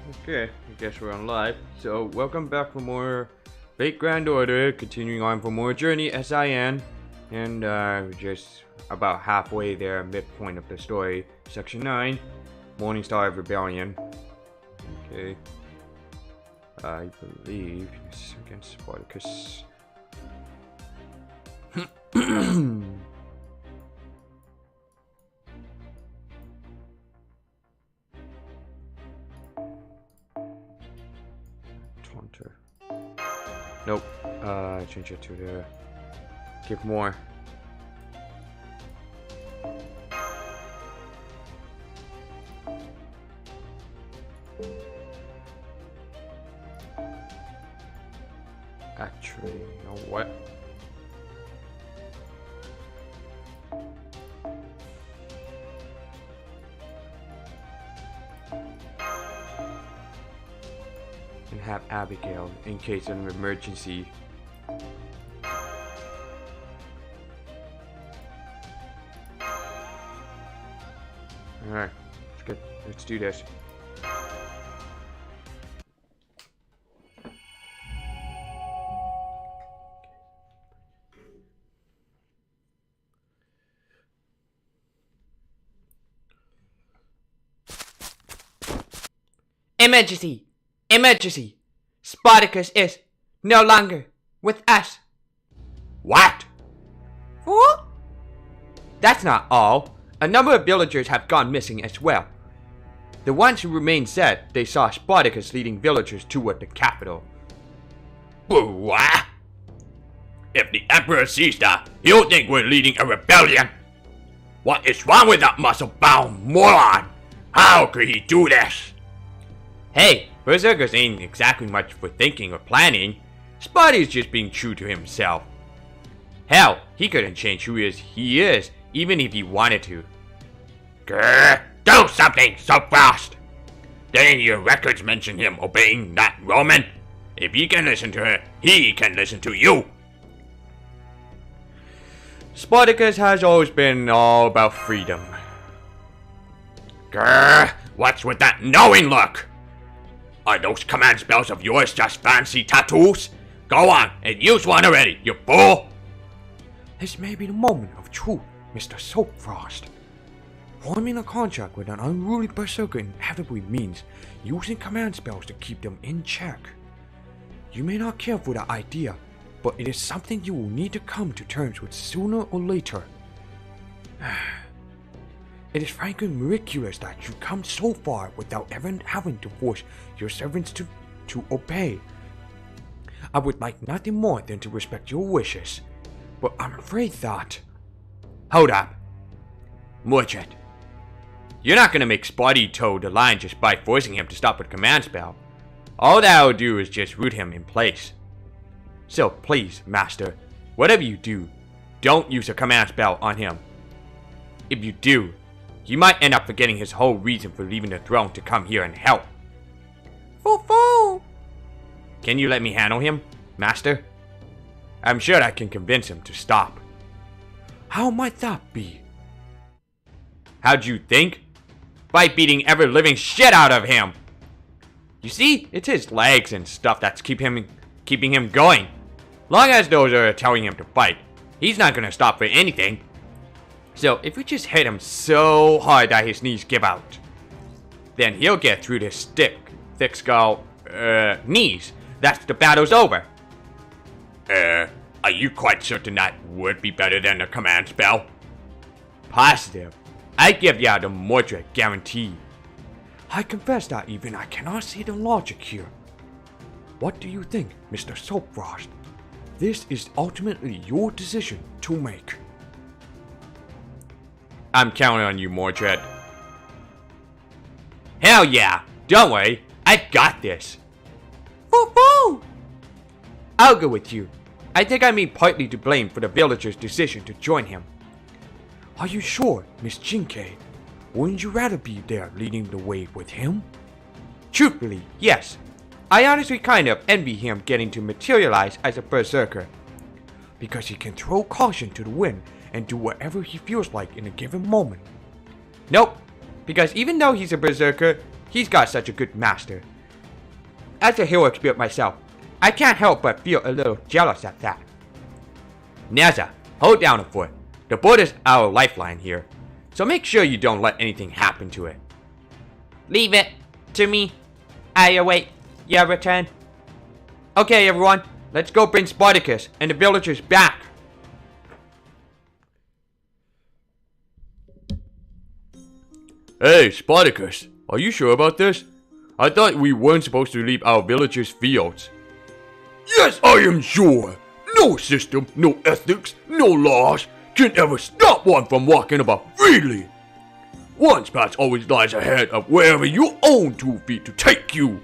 Okay, I guess we're on live. So, welcome back for more Fate Grand Order, continuing on for more Journey SIN. And we're just about halfway there, midpoint of the story. Section 9, Morningstar Rebellion. Okay. I believe it's against Spartacus. Taunter. Nope. Change it to the give more. Actually, you know what? And have Abigail in case of an emergency. Alright, let's do this. Emergency! Emergency! Spartacus is no longer with us. What? What? That's not all. A number of villagers have gone missing as well. The ones who remain said they saw Spartacus leading villagers toward the capital. What? If the Emperor sees that, he'll think we're leading a rebellion. What is wrong with that muscle-bound moron? How could he do this? Hey, Berserkers ain't exactly much for thinking or planning. Sparty's just being true to himself. Hell, he couldn't change who he is, even if he wanted to. Grr, do something so fast! Didn't your records mention him obeying that Roman? If he can listen to her, he can listen to you. Spartacus has always been all about freedom. Grr, what's with that knowing look? Are those command spells of yours just fancy tattoos? Go on and use one already, you fool! This may be the moment of truth, Mr. Soapfrost. Forming a contract with an unruly berserker inevitably means using command spells to keep them in check. You may not care for the idea, but it is something you will need to come to terms with sooner or later. It is frankly miraculous that you come so far without ever having to force your servants to obey. I would like nothing more than to respect your wishes, but I'm afraid that... Hold up. Mordred. You're not gonna make Sparty toe the line just by forcing him to stop with a command spell. All that'll do is just root him in place. So please, Master, whatever you do, don't use a command spell on him. If you do, you might end up forgetting his whole reason for leaving the throne to come here and help. Foo-foo! Can you let me handle him, Master? I'm sure I can convince him to stop. How might that be? How'd you think? By beating ever-living shit out of him! You see, it's his legs and stuff that's keeping him going. Long as those are telling him to fight, he's not gonna stop for anything. So if we just hit him so hard that his knees give out, then he'll get through this thick skull, knees. That's the battle's over. Are you quite certain that would be better than a command spell? Positive. I give ya the Mordred guarantee. I confess that even I cannot see the logic here. What do you think, Mr. Soapfrost? This is ultimately your decision to make. I'm counting on you, Mordred. Hell yeah! Don't worry, I got this. Foo-foo! I'll go with you. I think I'm partly to blame for the villagers' decision to join him. Are you sure, Miss Jinkei? Wouldn't you rather be there leading the way with him? Truthfully, yes. I honestly kind of envy him getting to materialize as a berserker. Because he can throw caution to the wind and do whatever he feels like in a given moment. Nope, because even though he's a berserker, he's got such a good master. as a hero spirit myself, I can't help but feel a little jealous at that. Naza, hold down a foot. The boat is our lifeline here, so make sure you don't let anything happen to it. Leave it to me. I await your return. Okay, everyone, let's go bring Spartacus and the villagers back. Hey, Spartacus, are you sure about this? I thought we weren't supposed to leave our villagers' fields. Yes, I am sure. No system, no ethics, no laws can ever stop one from walking about freely. One's path always lies ahead of wherever your own 2 feet to take you.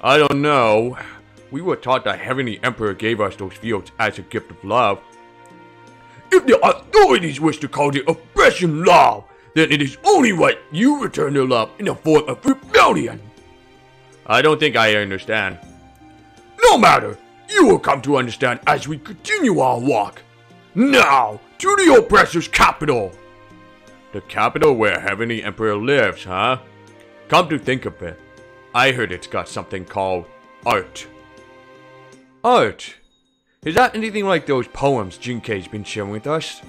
I don't know. We were taught the Heavenly Emperor gave us those fields as a gift of love. If the authorities wish to call the oppression law, then it is only right you return their love in the form of rebellion. I don't think I understand. No matter, you will come to understand as we continue our walk. Now, to the oppressor's capital. The capital where Heavenly Emperor lives, huh? Come to think of it, I heard it's got something called art. Art? Is that anything like those poems Jinkei's been sharing with us?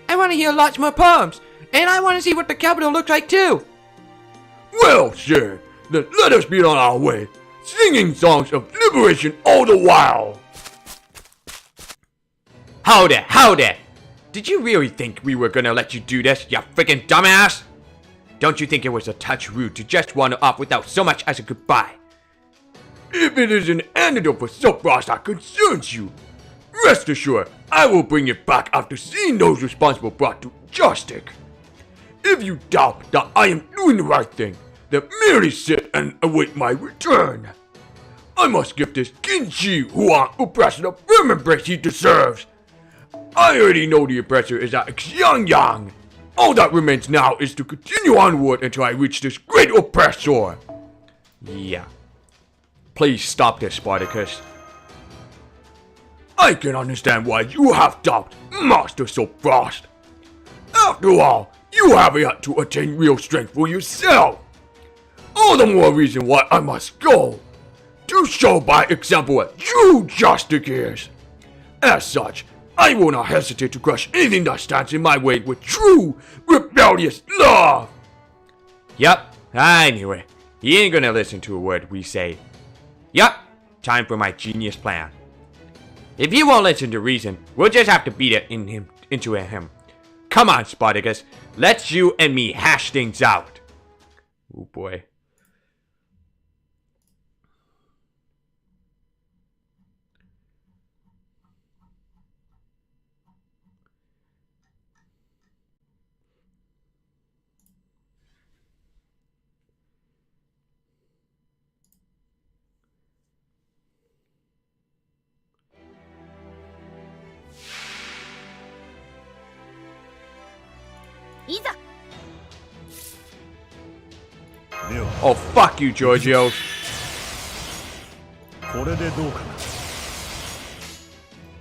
I want to hear lots more poems, and I want to see what the capital looks like too. Well, sir, then let us be on our way, singing songs of liberation all the while. Hold it! Did you really think we were gonna let you do this, you freaking dumbass? Don't you think it was a touch rude to just wander off without so much as a goodbye? If it is an antidote for Soapfrost that concerns you, rest assured I will bring it back after seeing those responsible brought to justice. If you doubt that I am doing the right thing, then merely sit and await my return. I must give this Kinchi Huan oppressor the firm embrace he deserves. I already know the oppressor is at Xiangyang. All that remains now is to continue onward until I reach this great oppressor. Yeah. Please stop this, Spartacus. I can understand why you have doubt, Master Soapfrost. After all, you have yet to attain real strength for yourself. All the more reason why I must go, to show by example what true justice is. As such, I will not hesitate to crush anything that stands in my way with true, rebellious love. Yup, I knew it. He ain't gonna listen to a word we say. Yup, time for my genius plan. If he won't listen to reason, we'll just have to beat it into him. Come on, Spartacus, let's you and me hash things out. Oh boy. Oh, fuck you, Giorgio. これでどうかな。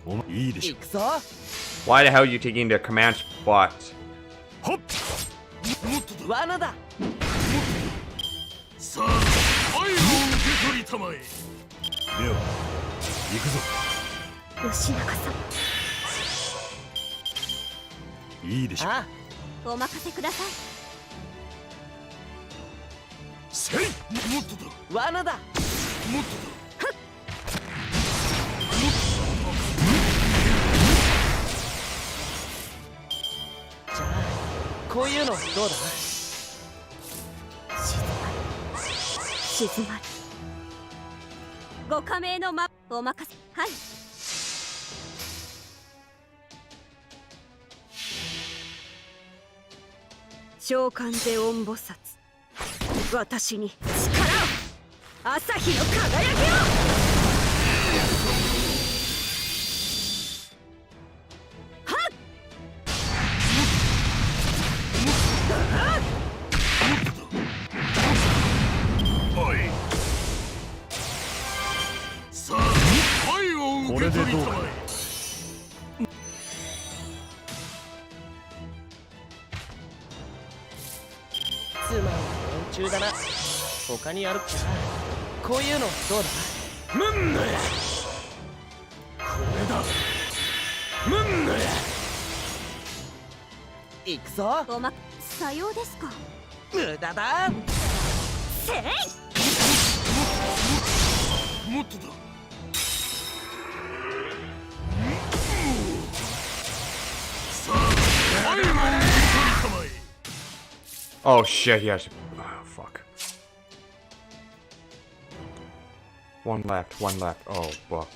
お前いいでしょ。 Why the hell are you taking the command spots? ほっ。罠だ。さあ、愛を受け取りたまえ。では、行くぞ。吉永さん、いいでしょ。あお任せください。せい。もっとだ。罠だ。もっとだ。 じゃあこういうのどうだ。静まり。ご加盟のお任せ。はい。召喚ゼオン菩薩、私に力を、朝日の輝きを。 さあ、愛を受け取りたまえ。 つまんない連中だな。他にやるっきゃな。こういうのどうだ。なんだよこれだなんだよ行くぞ。おまさようですか。無駄だ。せい。もっとださあ最後の一人様へ Oh shit, he has. Oh, fuck. One left, one left. Oh, fuck.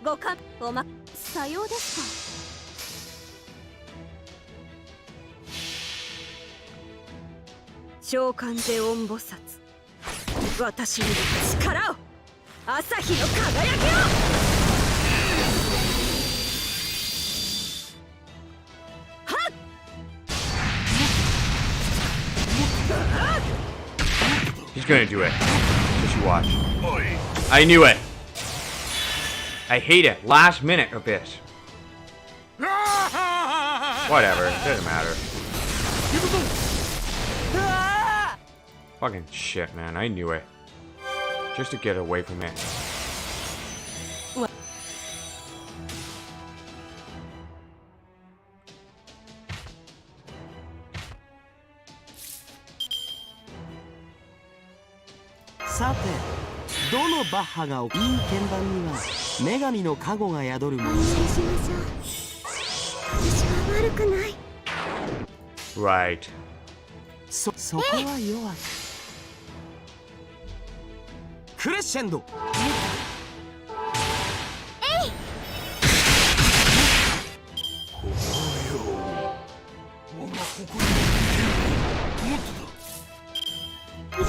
ごかおまさようですか。召喚ゼオン菩薩、私に力を、朝日の輝きを。He's gonna do it. Just you watch. I knew it. I hate it. Last minute of this. Whatever. It doesn't matter. Fucking shit, man. I knew it. Just to get away from it. What?さて、どのバッハがいい鍵盤には女神の加護が宿るもの。安心しましょう。私は悪くない。Right. そこは弱く。クレッシェンド。い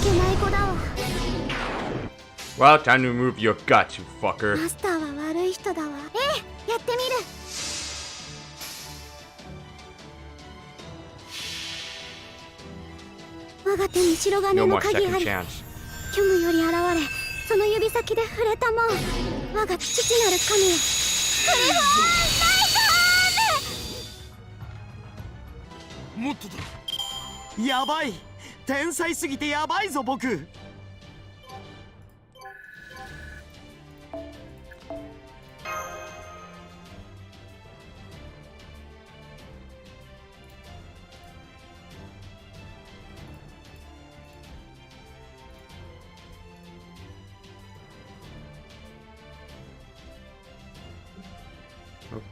けない子だわ。Well, time to remove your guts, you fucker. マスターは悪い人だわ。やってみる。我が手に白金 No の more 鍵あ second り。 chance. 虚無より現れ、その指先で触れたもん。我が父なる神よ。クリフォーナイト。もっとだやばい。天才すぎてやばいぞ僕。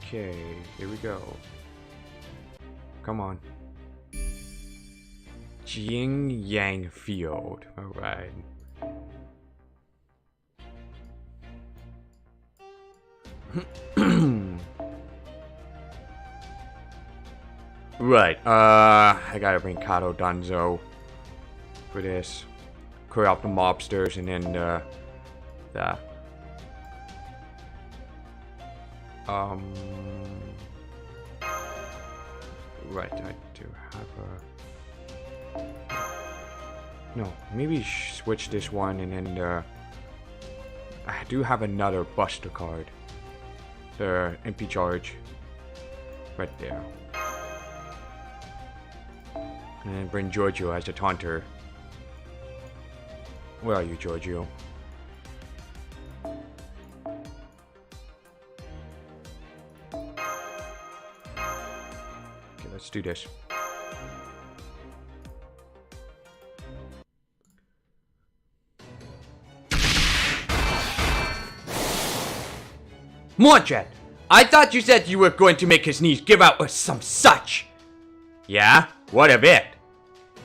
Okay, here we go. Come on. Jing Yang Field. Alright. Right, I gotta bring Kato Danzo for this. Clear out the mobsters and then, that. Right, I do have a... No, maybe switch this one and then, I do have another Buster card. The MP Charge. Right there. And then bring Giorgio as the taunter. Where are you, Giorgio? Okay, let's do this. Morchet! I thought you said you were going to make his knees give out or some such! Yeah? What of it?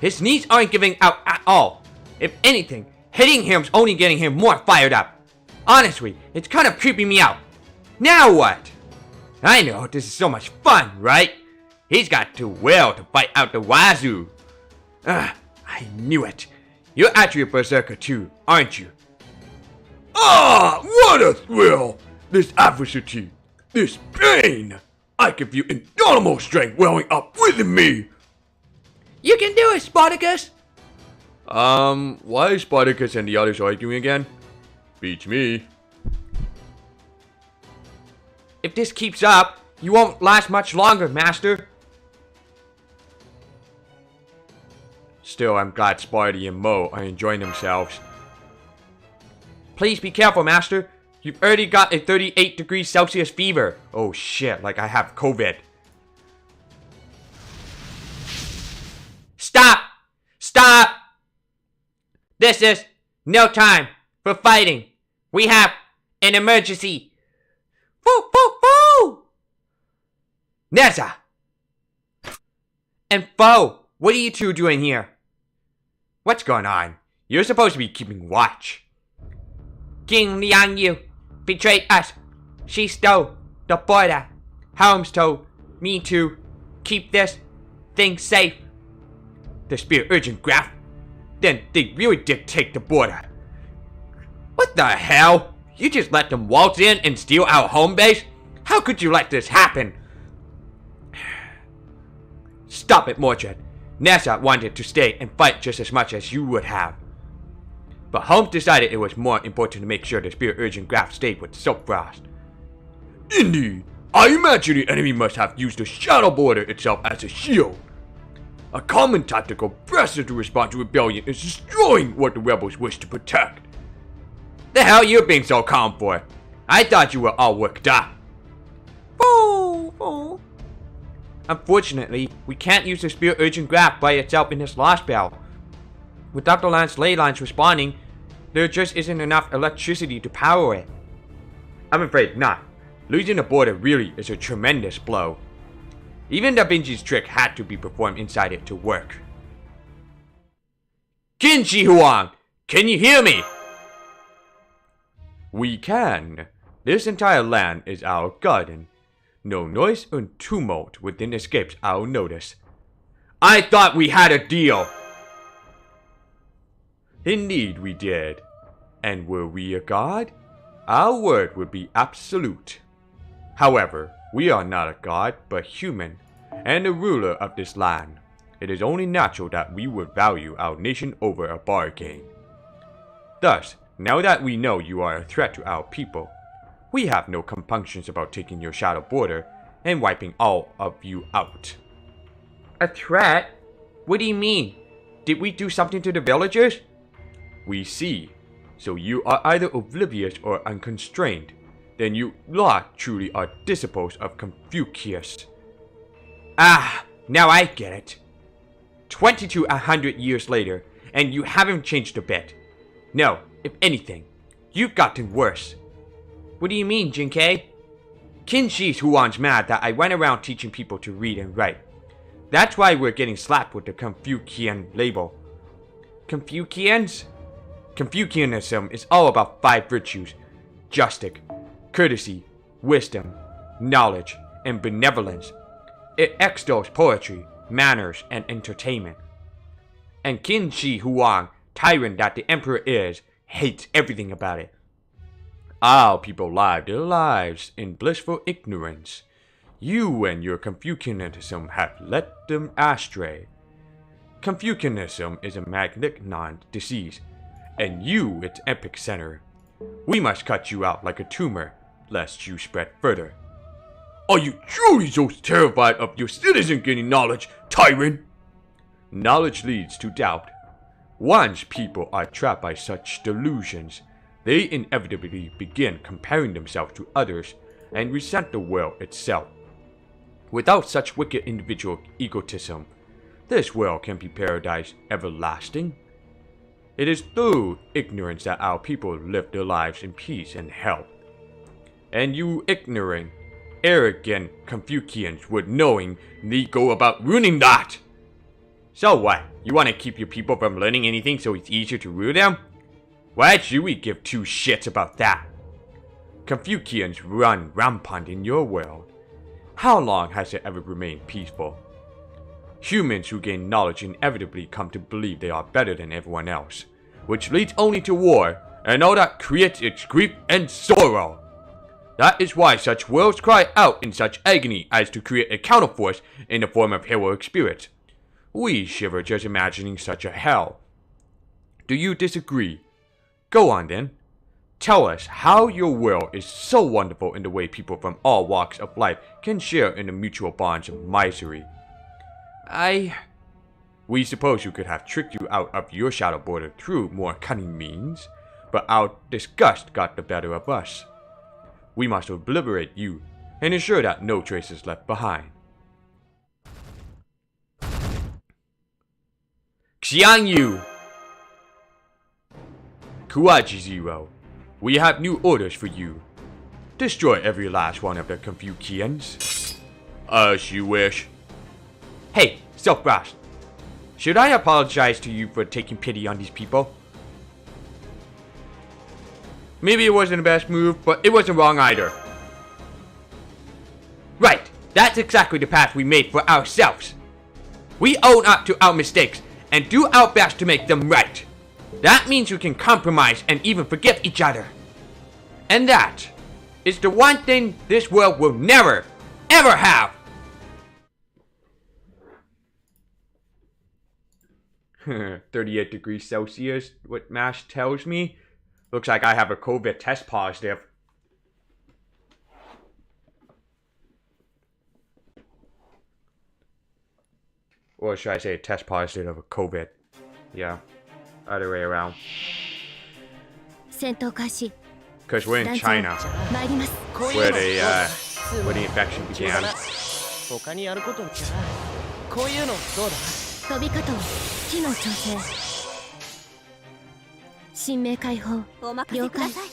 His knees aren't giving out at all. If anything, hitting him's only getting him more fired up. Honestly, it's kind of creeping me out. Now what? I know, this is so much fun, right? He's got too will to fight out the wazoo. I knew it. You're actually a berserker too, aren't you? Ah, what a thrill! This adversity, this pain! I can feel indomitable strength welling up within me! You can do it, Spartacus! Why is Spartacus and the others arguing again? Beats me. If this keeps up, you won't last much longer, Master. Still, I'm glad Sparty and Mo are enjoying themselves. Please be careful, Master. You've already got a 38 degrees Celsius fever. Oh shit, like I have COVID. Stop! Stop! This is no time for fighting. We have an emergency. Woo, woo, woo! Nessa! And Fo, what are you two doing here? What's going on? You're supposed to be keeping watch. King Liang Yu betrayed us. She stole the border. Holmes told me to keep this thing safe. The Spirit Urgent Graph? Then they really did take the border. What the hell? You just let them waltz in and steal our home base? How could you let this happen? Stop it, Mordred. Nessa wanted to stay and fight just as much as you would have. But Holmes decided it was more important to make sure the Spirit Urgent Graph stayed with Silkfrost. Indeed. I imagine the enemy must have used the shadow border itself as a shield. A common tactical pressure to respond to rebellion is destroying what the rebels wish to protect. The hell you being so calm for? I thought you were all worked up. Unfortunately, we can't use the Spirit Urgent Graph by itself in this Lostbelt. Without the land's ley lines responding, there just isn't enough electricity to power it. I'm afraid not. Losing the border really is a tremendous blow. Even Da Vinci's trick had to be performed inside it to work. Qin Shi Huang, can you hear me? We can. This entire land is our garden. No noise or tumult within escapes our notice. I thought we had a deal. Indeed we did. And were we a god? Our word would be absolute. However, we are not a god, but human, and the ruler of this land. It is only natural that we would value our nation over a bargain. Thus, now that we know you are a threat to our people, we have no compunctions about taking your shadow border and wiping all of you out. A threat? What do you mean? Did we do something to the villagers? We see. So you are either oblivious or unconstrained. Then you lot truly are disciples of Confucius. Ah, now I get it. 20 to 100 years later, and you haven't changed a bit. No, if anything, you've gotten worse. What do you mean, Jinkei? Qin Shi Huang's mad that I went around teaching people to read and write. That's why we're getting slapped with the Confucian label. Confucians? Confucianism is all about 5 virtues: justice, courtesy, wisdom, knowledge, and benevolence. It extols poetry, manners, and entertainment. And Qin Shi Huang, tyrant that the emperor is, hates everything about it. Our people live their lives in blissful ignorance. You and your Confucianism have led them astray. Confucianism is a malignant disease, and you its epicenter. We must cut you out like a tumor, lest you spread further. Are you truly so terrified of your citizens gaining knowledge, tyrant? Knowledge leads to doubt. Once people are trapped by such delusions, they inevitably begin comparing themselves to others and resent the world itself. Without such wicked individual egotism, this world can be paradise everlasting. It is through ignorance that our people live their lives in peace and health. And you ignorant, arrogant Confucians would knowingly go about ruining that. So what? You want to keep your people from learning anything so it's easier to rule them? Why should we give 2 shits about that? Confucians run rampant in your world. How long has it ever remained peaceful? Humans who gain knowledge inevitably come to believe they are better than everyone else, which leads only to war, and all that creates its grief and sorrow. That is why such worlds cry out in such agony as to create a counterforce in the form of heroic spirits. We shiver just imagining such a hell. Do you disagree? Go on then. Tell us how your world is so wonderful in the way people from all walks of life can share in the mutual bonds of misery. We suppose you could have tricked you out of your shadow border through more cunning means, but our disgust got the better of us. We must obliterate you and ensure that no trace is left behind. Xiangyu! Kuachi Zero, we have new orders for you. Destroy every last one of the Confucians. As you wish. Hey, Silkfrost. Should I apologize to you for taking pity on these people? Maybe it wasn't the best move, but it wasn't wrong either. Right, that's exactly the path we made for ourselves. We own up to our mistakes and do our best to make them right. That means we can compromise and even forgive each other. And that is the one thing this world will never, ever have. 38 degrees Celsius, what MASH tells me. Looks like I have a COVID test positive. Or should I say test positive of a COVID? Yeah, other way around. 戦闘開始 Because we're in China, 参ります where the infection began. 他にやることじゃこういうのどうだ飛び方を機能調整神明解放お任せください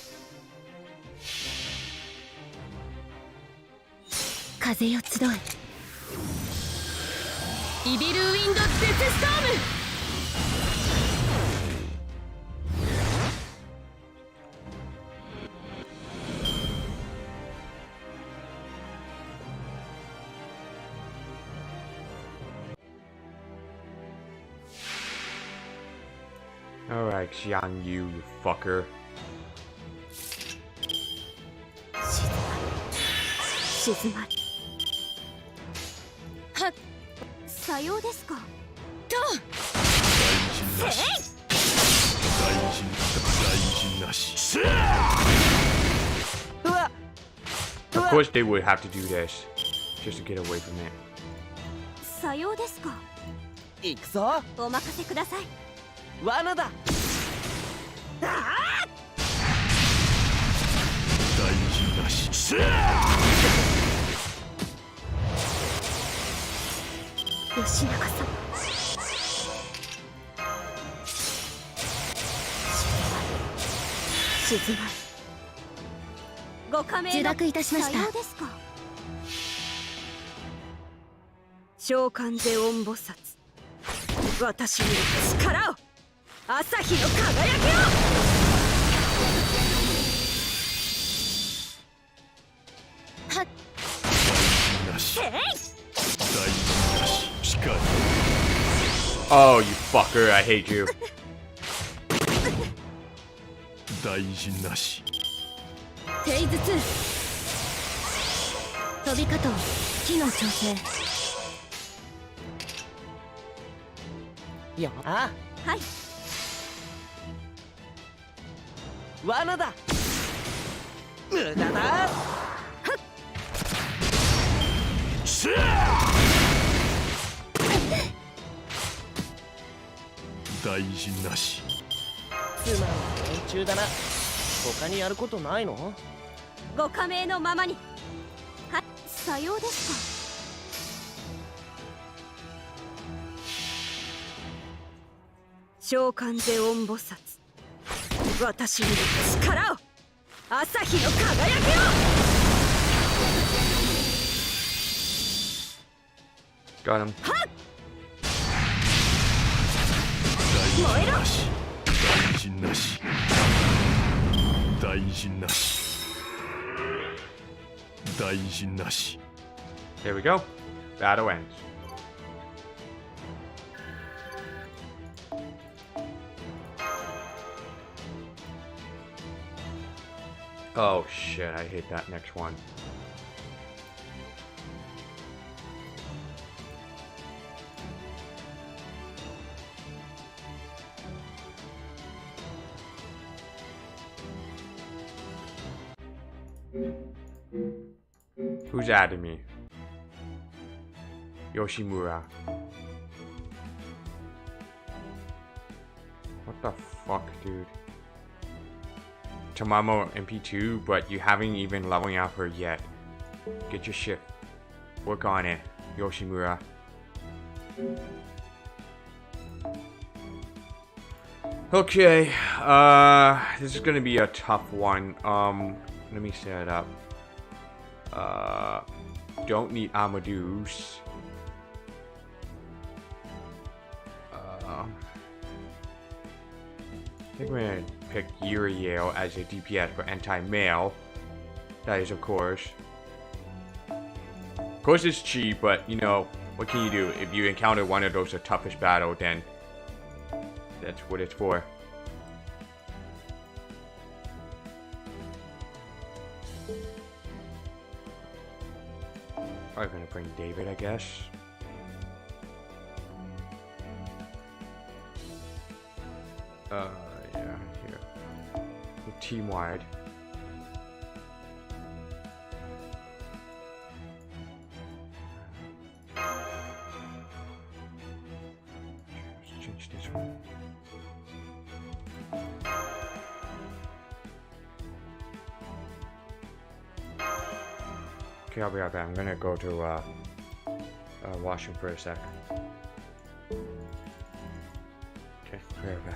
風よ集えイビルウィンド・デスストーム Alright, Xiang Yu, you fucker. 静まりはっさようですかと大臣なし うわ Of course they would have to do this, just to get away from it. さようですか行くぞお任せください罠だ大臣なし吉永さん静まりご加盟の受諾いたしましたさようですか召喚ゼオン菩薩私に力を朝日の輝きをはっなしえい大臣なししかり Oh, you fucker, I hate you. 大臣なしフェイズ2飛び方を機能調整いやあはい罠だ無駄だ大臣なしつまんない連中だな他にやることないのご加盟のままにはさようですか召喚ゼオン菩薩私に力を朝日の輝きを Got him. 燃えろなし大臣なし大臣なし大臣なし There we go. Battle ends. Oh shit, I hate that next one. Who's adding me? Yoshimura. What the fuck, dude? Tamamo MP2, but you haven't even leveling up her yet. Get your shit. Work on it, Yoshimura. Okay, this is gonna be a tough one. Let me set it up. Don't need Amadeus. I think we're gonna pick Uriel as a DPS for anti-mail. That is, of course. Of course, it's cheap, but you know, what can you do? If you encounter one of those, the toughest battle, then that's what it's for. Probably gonna bring David, I guess. Yeah, here. Team wide. Let's change this one. Okay, I'll be right back. I'm gonna go to washroom for a sec. Okay, I'll be right back.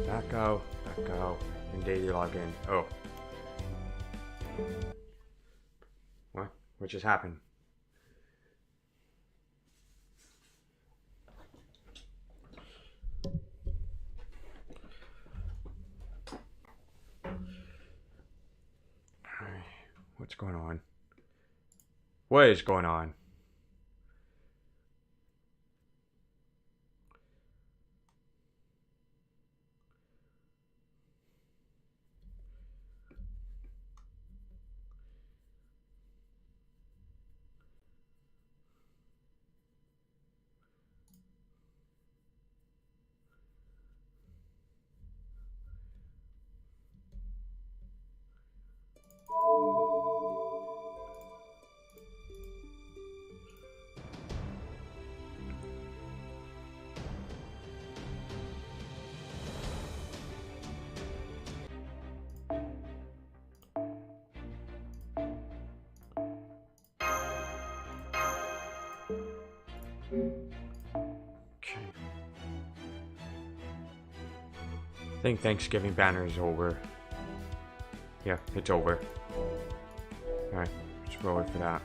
Back out, and daily login. Oh. What? What just happened? What's going on? What is going on? I think Thanksgiving banner is over. Yeah, it's over. Alright, let's roll it for that.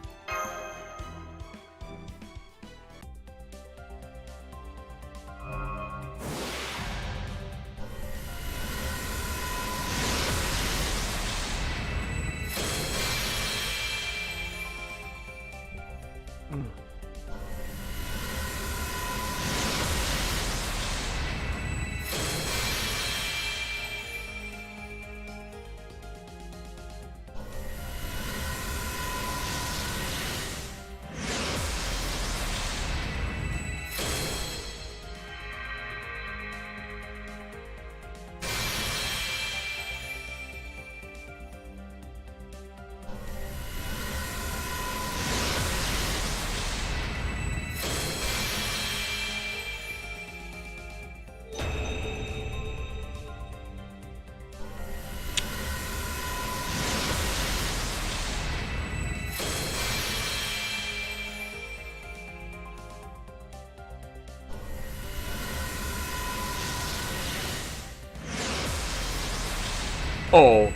Oh,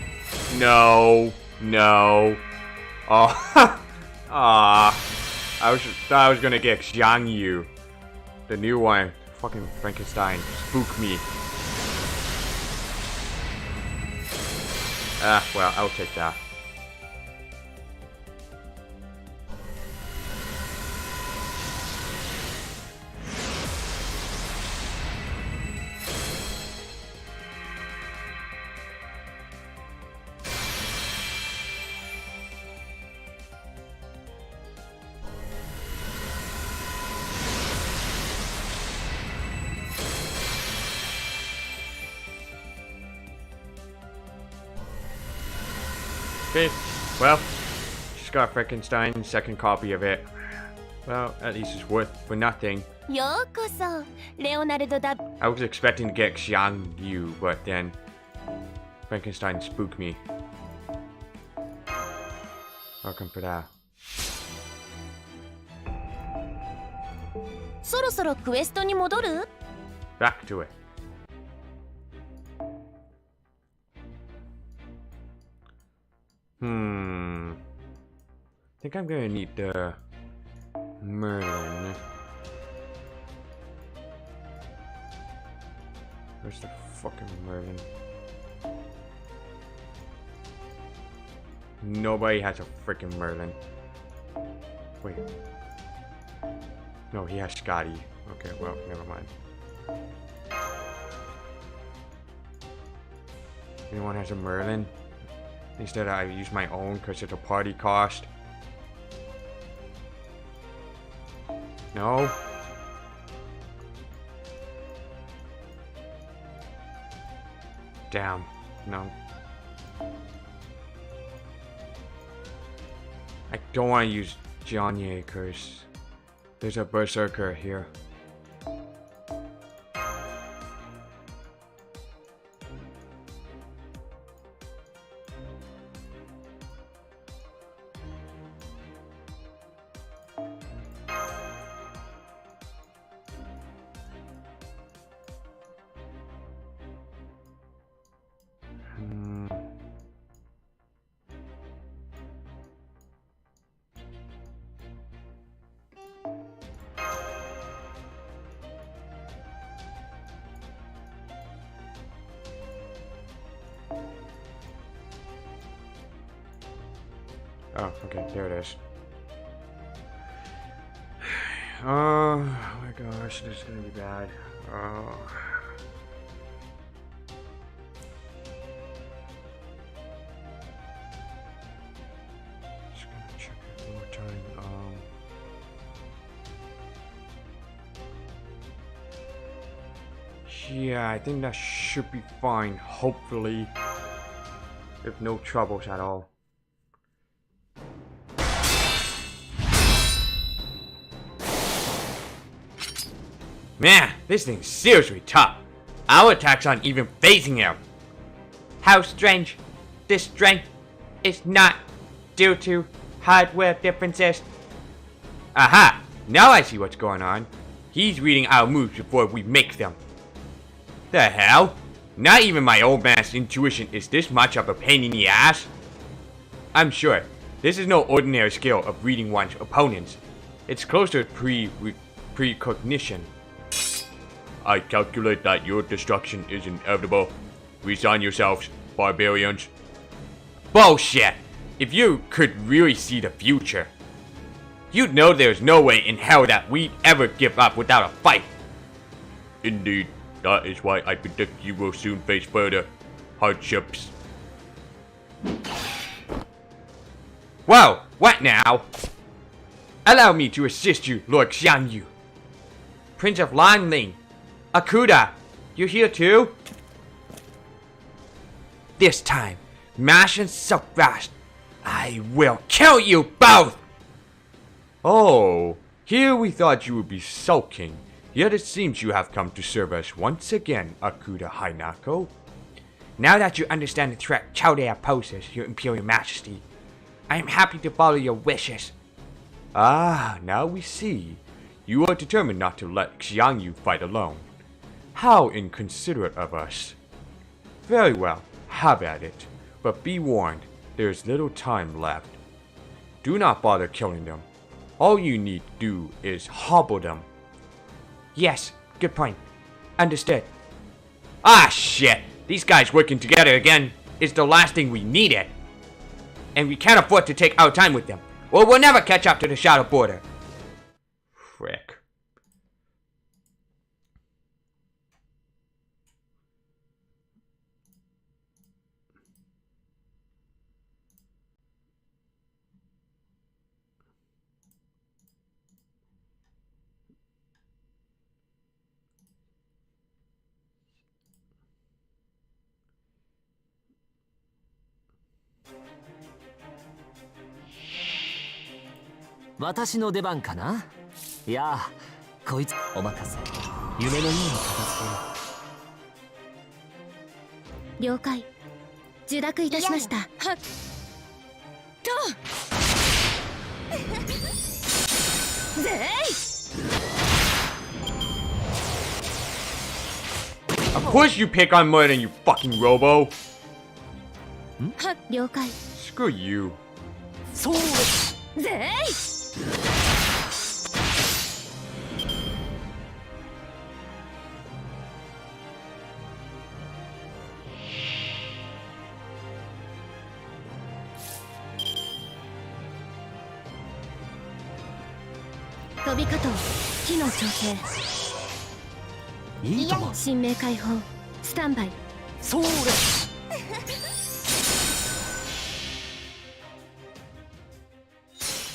no, no. Oh, ah. I thought I was gonna get Xiang Yu. The new one. Fucking Frankenstein. Spook me. Ah, well, I'll take that. Okay, well, just got Frankenstein's second copy of it. Well, at least it's worth for nothing. ようこそレオナルド・ダ I was expecting to get Xiang Yu, but then Frankenstein spooked me. Welcome for that. そろそろクエストに戻る？ Back to it. I think I'm gonna need the Merlin. Where's the fucking Merlin? Nobody has a freaking Merlin. Wait. No, he has Scotty. Okay, well, never mind. Anyone has a Merlin? Instead, I use my own because it's a party cost. No? Damn. No. I don't want to use Jianye because there's a Berserker here. Oh, okay, there it is. Oh my gosh, this is gonna be bad. Oh. Just gonna check it one more time. Yeah, I think that should be fine, hopefully. If no troubles at all. Man, this thing's seriously tough. Our attacks aren't even phasing him. How strange. This strength is not due to hardware differences. Aha! Now I see what's going on. He's reading our moves before we make them. The hell? Not even my old man's intuition is this much of a pain in the ass. I'm sure this is no ordinary skill of reading one's opponents. It's closer to precognition. I calculate that your destruction is inevitable. Resign yourselves, barbarians. Bullshit! If you could really see the future, you'd know there's no way in hell that we'd ever give up without a fight. Indeed, that is why I predict you will soon face further hardships. Whoa, what now? Allow me to assist you, Lord Xiangyu. Prince of Lanling, Akuda, you here too? This time, mash and so fast, I will kill you both! Oh, here we thought you would be sulking, yet it seems you have come to serve us once again, Akuda Hainako. Now that you understand the threat Chaldea poses, your Imperial Majesty, I am happy to follow your wishes. Ah, now we see. You are determined not to let Xiangyu fight alone. How inconsiderate of us. Very well. have at it. But be warned, there is little time left. Do not bother killing them. All you need to do is hobble them. Yes, good point. Understood. Ah, shit. These guys working together again is the last thing we needed. And we can't afford to take our time with them, or we'll never catch up to the Shadow Border. Frick.「私の出番かな。いやこいつお任せ。夢のように片付けよう。了解。受諾いたしました。はっとぜい。 Of course you pick on Mud and you fucking robo. はっ了解。 Screw you. そうぜい。 飛び方を機能調整。いいとも。新名解放スタンバイ。そうです。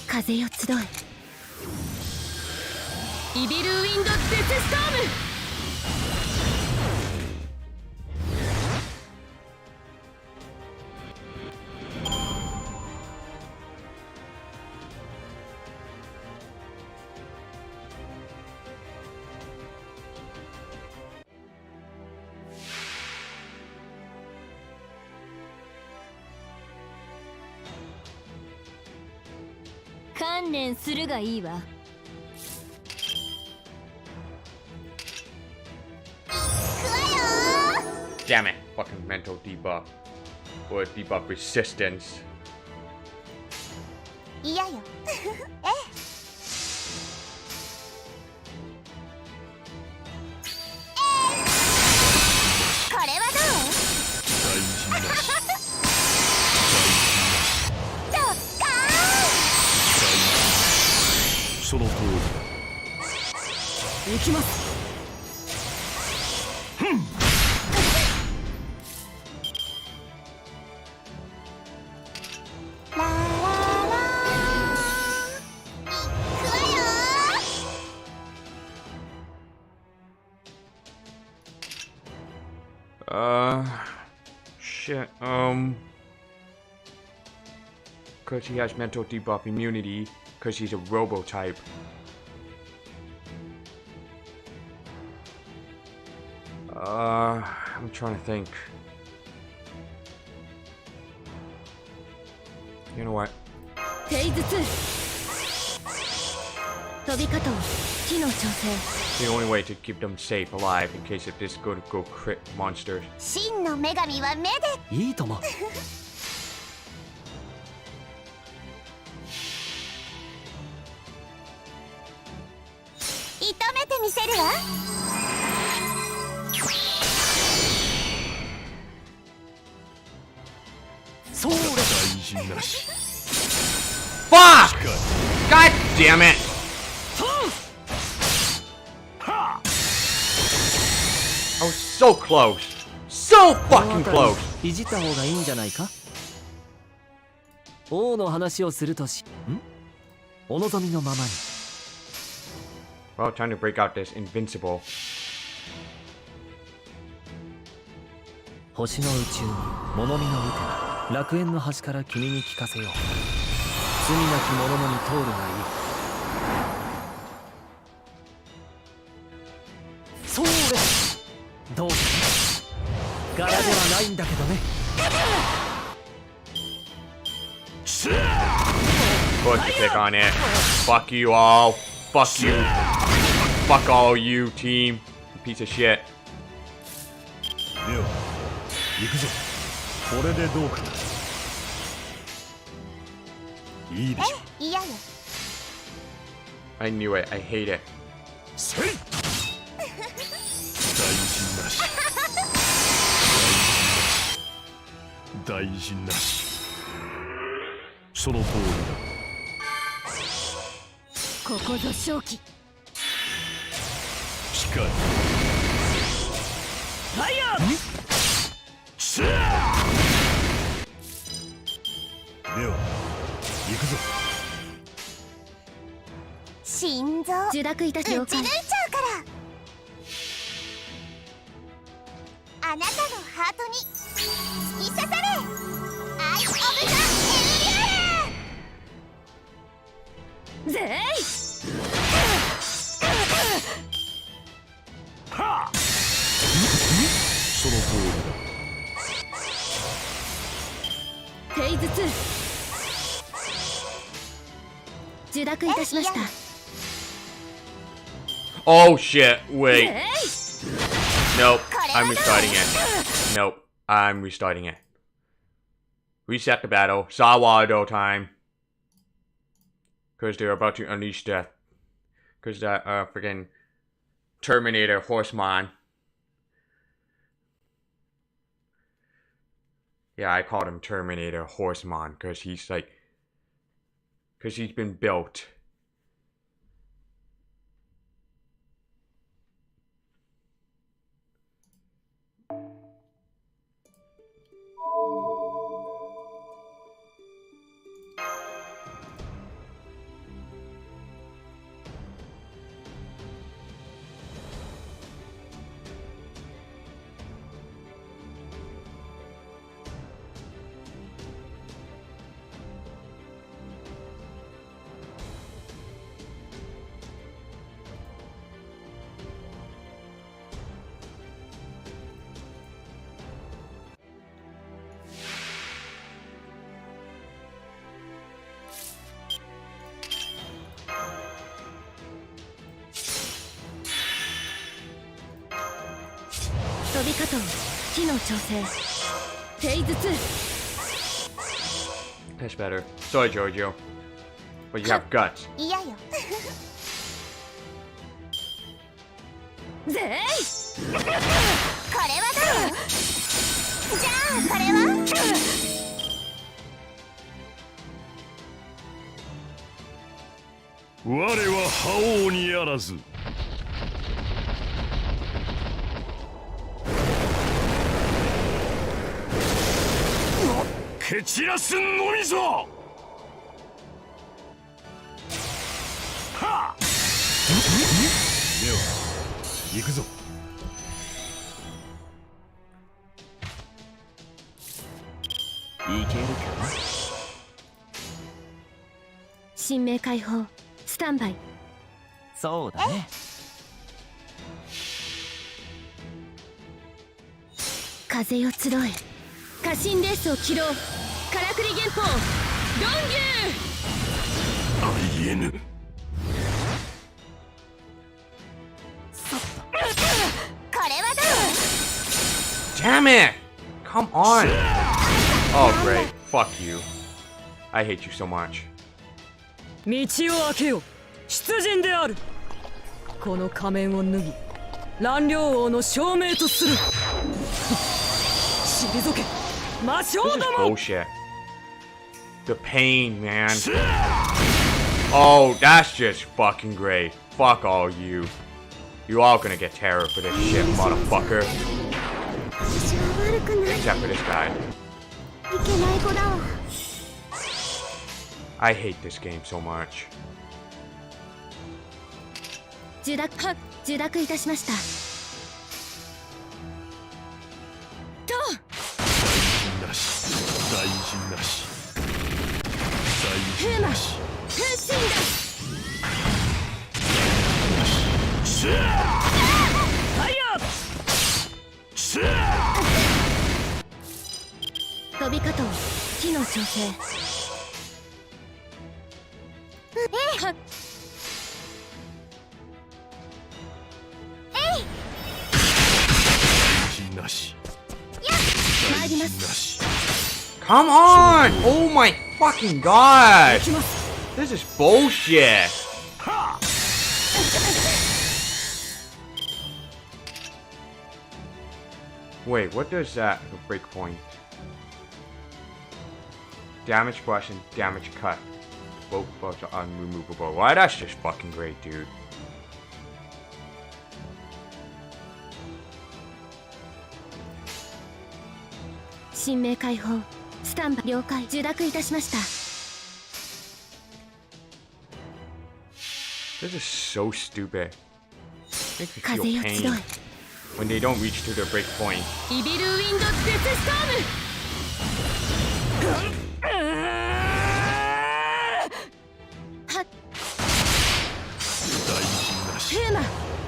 風よ集え。イビルウィンドデスストーム。 観念するがいいわ。 Damn it. Fucking mental debuff. Or debuff resistance. いやよ。ええ。これはどう？大事なしドッカその通り行きます。 ーン。ラララーン。行くわよー。 Shit, Cause he has mental debuff immunity, cause he's a robo type. I'm trying to think. You know what? フェイズ2。飛び方を機能調整。 The only way to keep them safe alive in case if this go to go crit monsters. 真の女神は目で。いいとも。射止めてみせるわ。そうです。大事なし Fuck! God damn it! I was so close. So fucking close. いじった方がいいんじゃないか。王の話をするとし、お望みのままに。 Well, time to break out this invincible. 星の宇宙に物見の見て楽園の端から君に聞かせよう。罪なき者のに通るがいい。そうです。どうぞ。柄ではないんだけどね。 Of course you pick on it. Fuck you all. Fuck you. Fuck all you, team. You piece of shit. では行くぞこれでどうかな。いいでしょう。嫌よ。 I knew it. I hate it. せい。大事なし。大事なし。その通りここぞ正気。だ。しかり。ファイヤー。せあ。では行くぞ。心臓受諾いたし了解。打ち抜いちゃうからあなたのハートに突き刺されアイ・オブ・ザ・エウリアぜい。その通りだ。フェイズ2。受諾いたしました。 Oh shit! Wait. ぜい。 Nope. I'm restarting it. Nope. I'm restarting it. Reset the battle. Sawado time. Because they're about to unleash death. Because that freaking Terminator horseman. Yeah, I called him Terminator horseman because he's like, because he's been built.飛び方を機能調整。フェイズ2。 That's better. Sorry, Giorgio. But you have guts. 嫌よぜい。これはどうじゃあこれは我は覇王にあらず。蹴散らすのみぞ。はあ。では行くぞ。いけるかな。神明解放。スタンバイ。そうだね。風よ集え。家臣レースを起動。からくり原砲。ロンギュー。ありえぬ。これはどう Damn it! Come on! Oh, great. Fuck you. I hate you so much. 道を開けよ。出陣である。この仮面を脱ぎ乱領王の証明とする。退け魔性 This is ども。 bullshit. The pain, man. Oh, that's just fucking great. Fuck all you. You all gonna get terror for this shit, motherfucker. 私は悪くない Except for this guy. いけない子だわ I hate this game so much. 受諾いたしました。となし。大事なし。大フーマ事なし。変身だ。ファイヤー。飛び方を機能調整。はっ。大事なし。参ります。大事なし。Come on! Oh my fucking gosh! This is bullshit! Wait, what does that breakpoint? Damage button, damage cut. Both bugs are unremovable. Why, that's just fucking great, dude. 神明解放スタンバイ了解受諾いたしました。 This is so stupid. Makes me 風 feel よ集 pain え when they don't reach to their break point. イビルウィンドデスストーム。はっフーマ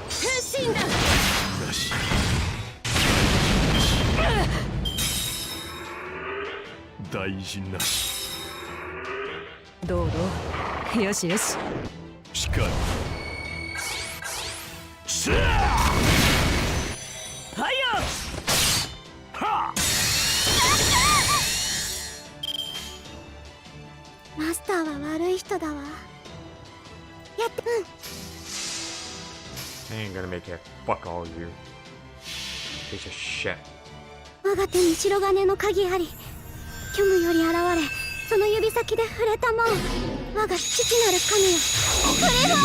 変身だ。大事なし。どうどうよしよししかり。しゃあ。ファイヤーはマスターは悪い人だわ。やってI ain't gonna make it. Fuck all of you. Piece of shit. 我が手に白金の鍵あり。虚無より現れ、その指先で触れたもん。我が父なる神よ。クリフォンライトーム。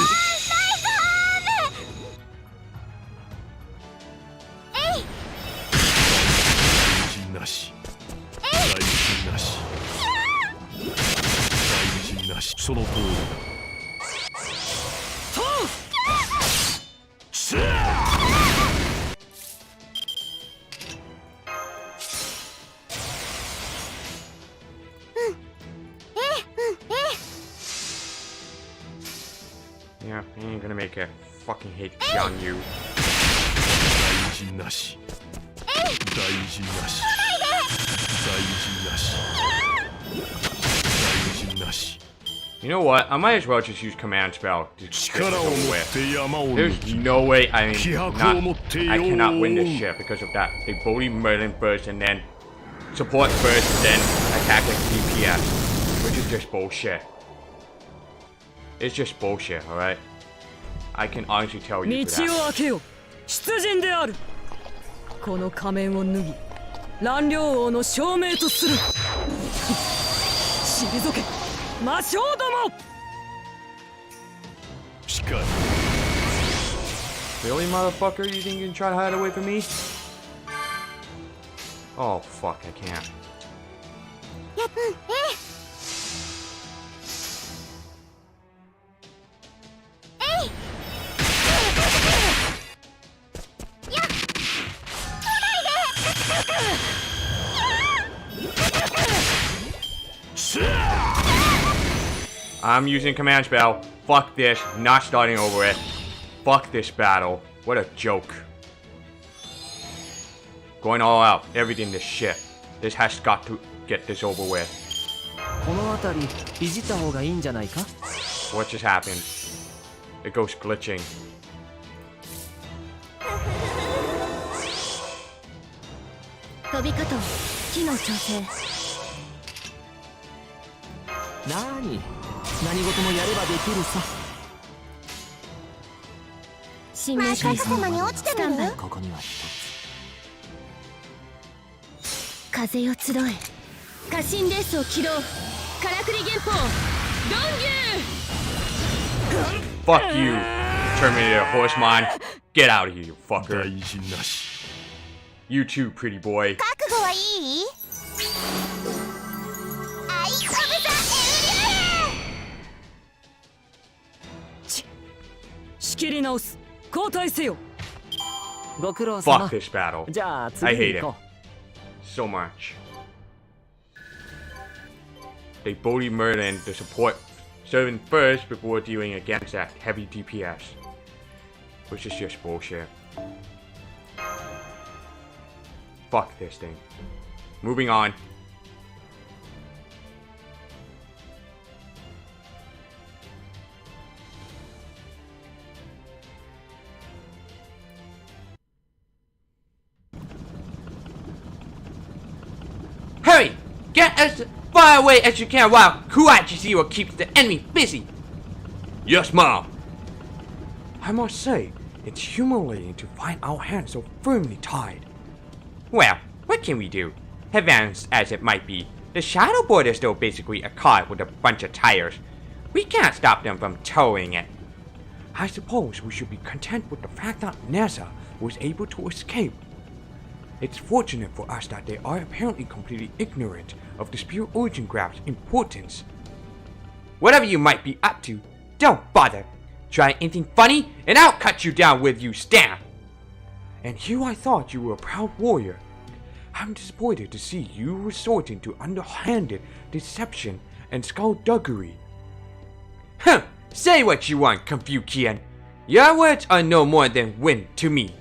えい。大事なし。大事なし。大事なし。その通りだ。しゃあ。Yeah, I ain't gonna make it. Fucking hate on you. 大事なし。大事なし。大事なし。大事なし。 You know what? I might as well just use command spell to get this 力を over 持っ with. て山を抜 There's き no way. I 気 mean, 迫を持 not. って I よ cannot win this shit because of that. They bully Merlin first and then support first, then attack like DPS, which is just bullshit. It's just bullshit, alright? I can honestly tell you for 道を that. 開けよ出陣であるこの仮面を脱ぎ乱領王の証明とする退け魔将どもしかり。 Really, motherfucker? You think you can try to hide away from me? Oh, fuck, I can't. やっI'm using command spell. Fuck this. Not starting over it. Fuck this battle. What a joke. Going all out. Everything this shit. This has got to get this over with. この辺りいじった方がいいんじゃないか。 What just happened? It goes glitching. 飛び方機能調整。何事もやればできるさ。神明解放スタンバイ。ここには一風よ集え。家臣レースを起動。からくり元宝。ドンギュー。 Fuck you, Terminator Horsemon. Get out of here, you 大 fucker. 事なし。 You too, pretty boy. 覚悟はいい？アイオブザエち仕切り直す交代せよつ。ご苦労様。 Fuck this battle. じゃあ I 次 hate に it 行こ so much. They bully Merlin to support serving first before dealing against that heavy DPS. Which is just bullshit. Fuck this thing. Moving on. Hurry! Get as far away as you can while Kuachi Zero keeps the enemy busy. Yes, Mom. I must say, it's humiliating to find our hands so firmly tied. Well, what can we do? Advanced as it might be, the Shadow Board is still basically a car with a bunch of tires. We can't stop them from towing it. I suppose we should be content with the fact that NASA was able to escape. It's fortunate for us that they are apparently completely ignorant of the Spear Origin Grab's importance. Whatever you might be up to, don't bother. Try anything funny, and I'll cut you down where you stand. And here I thought you were a proud warrior. I'm disappointed to see you resorting to underhanded deception and skullduggery. Huh, say what you want, Confucian. Your words are no more than wind to me.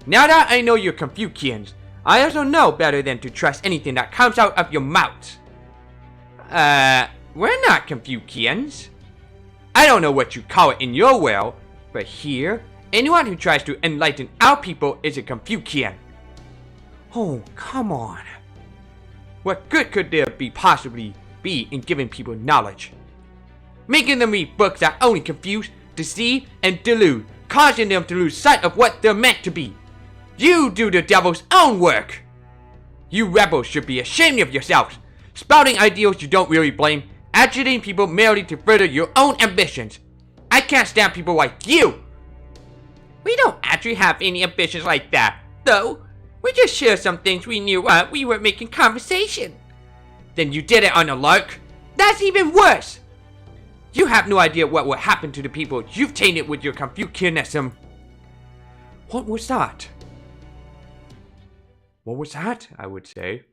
Now that I know you're Confucians, I also know better than to trust anything that comes out of your mouths. We're not Confucians. I don't know what you call it in your world, but here, anyone who tries to enlighten our people is a Confucian. Oh, come on. What good could there possibly be in giving people knowledge? Making them read books that only confuse, deceive, and delude, causing them to lose sight of what they're meant to be. You do the devil's own work. You rebels should be ashamed of yourselves, spouting ideals you don't really blame, agitating people merely to further your own ambitions. I can't stand people like you. We don't actually have any ambitions like that, though. We just share some things we knew while we were making conversation. Then you did it on a lark? That's even worse. You have no idea what will happen to the people you've tainted with your Confucianism. What was that? What was that, I would say?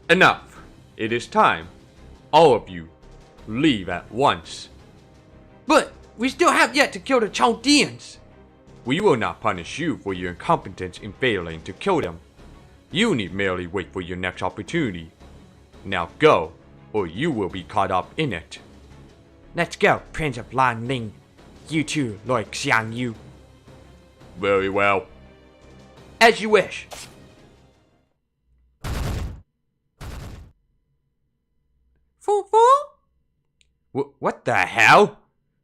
Enough. It is time. All of you, leave at once. But we still have yet to kill the Chaldeans. We will not punish you for your incompetence in failing to kill them. You need merely wait for your next opportunity. Now go, or you will be caught up in it. Let's go, Prince of Lan Ling. You too, Lord Xiang Yu. Very well. As you wish. What the hell?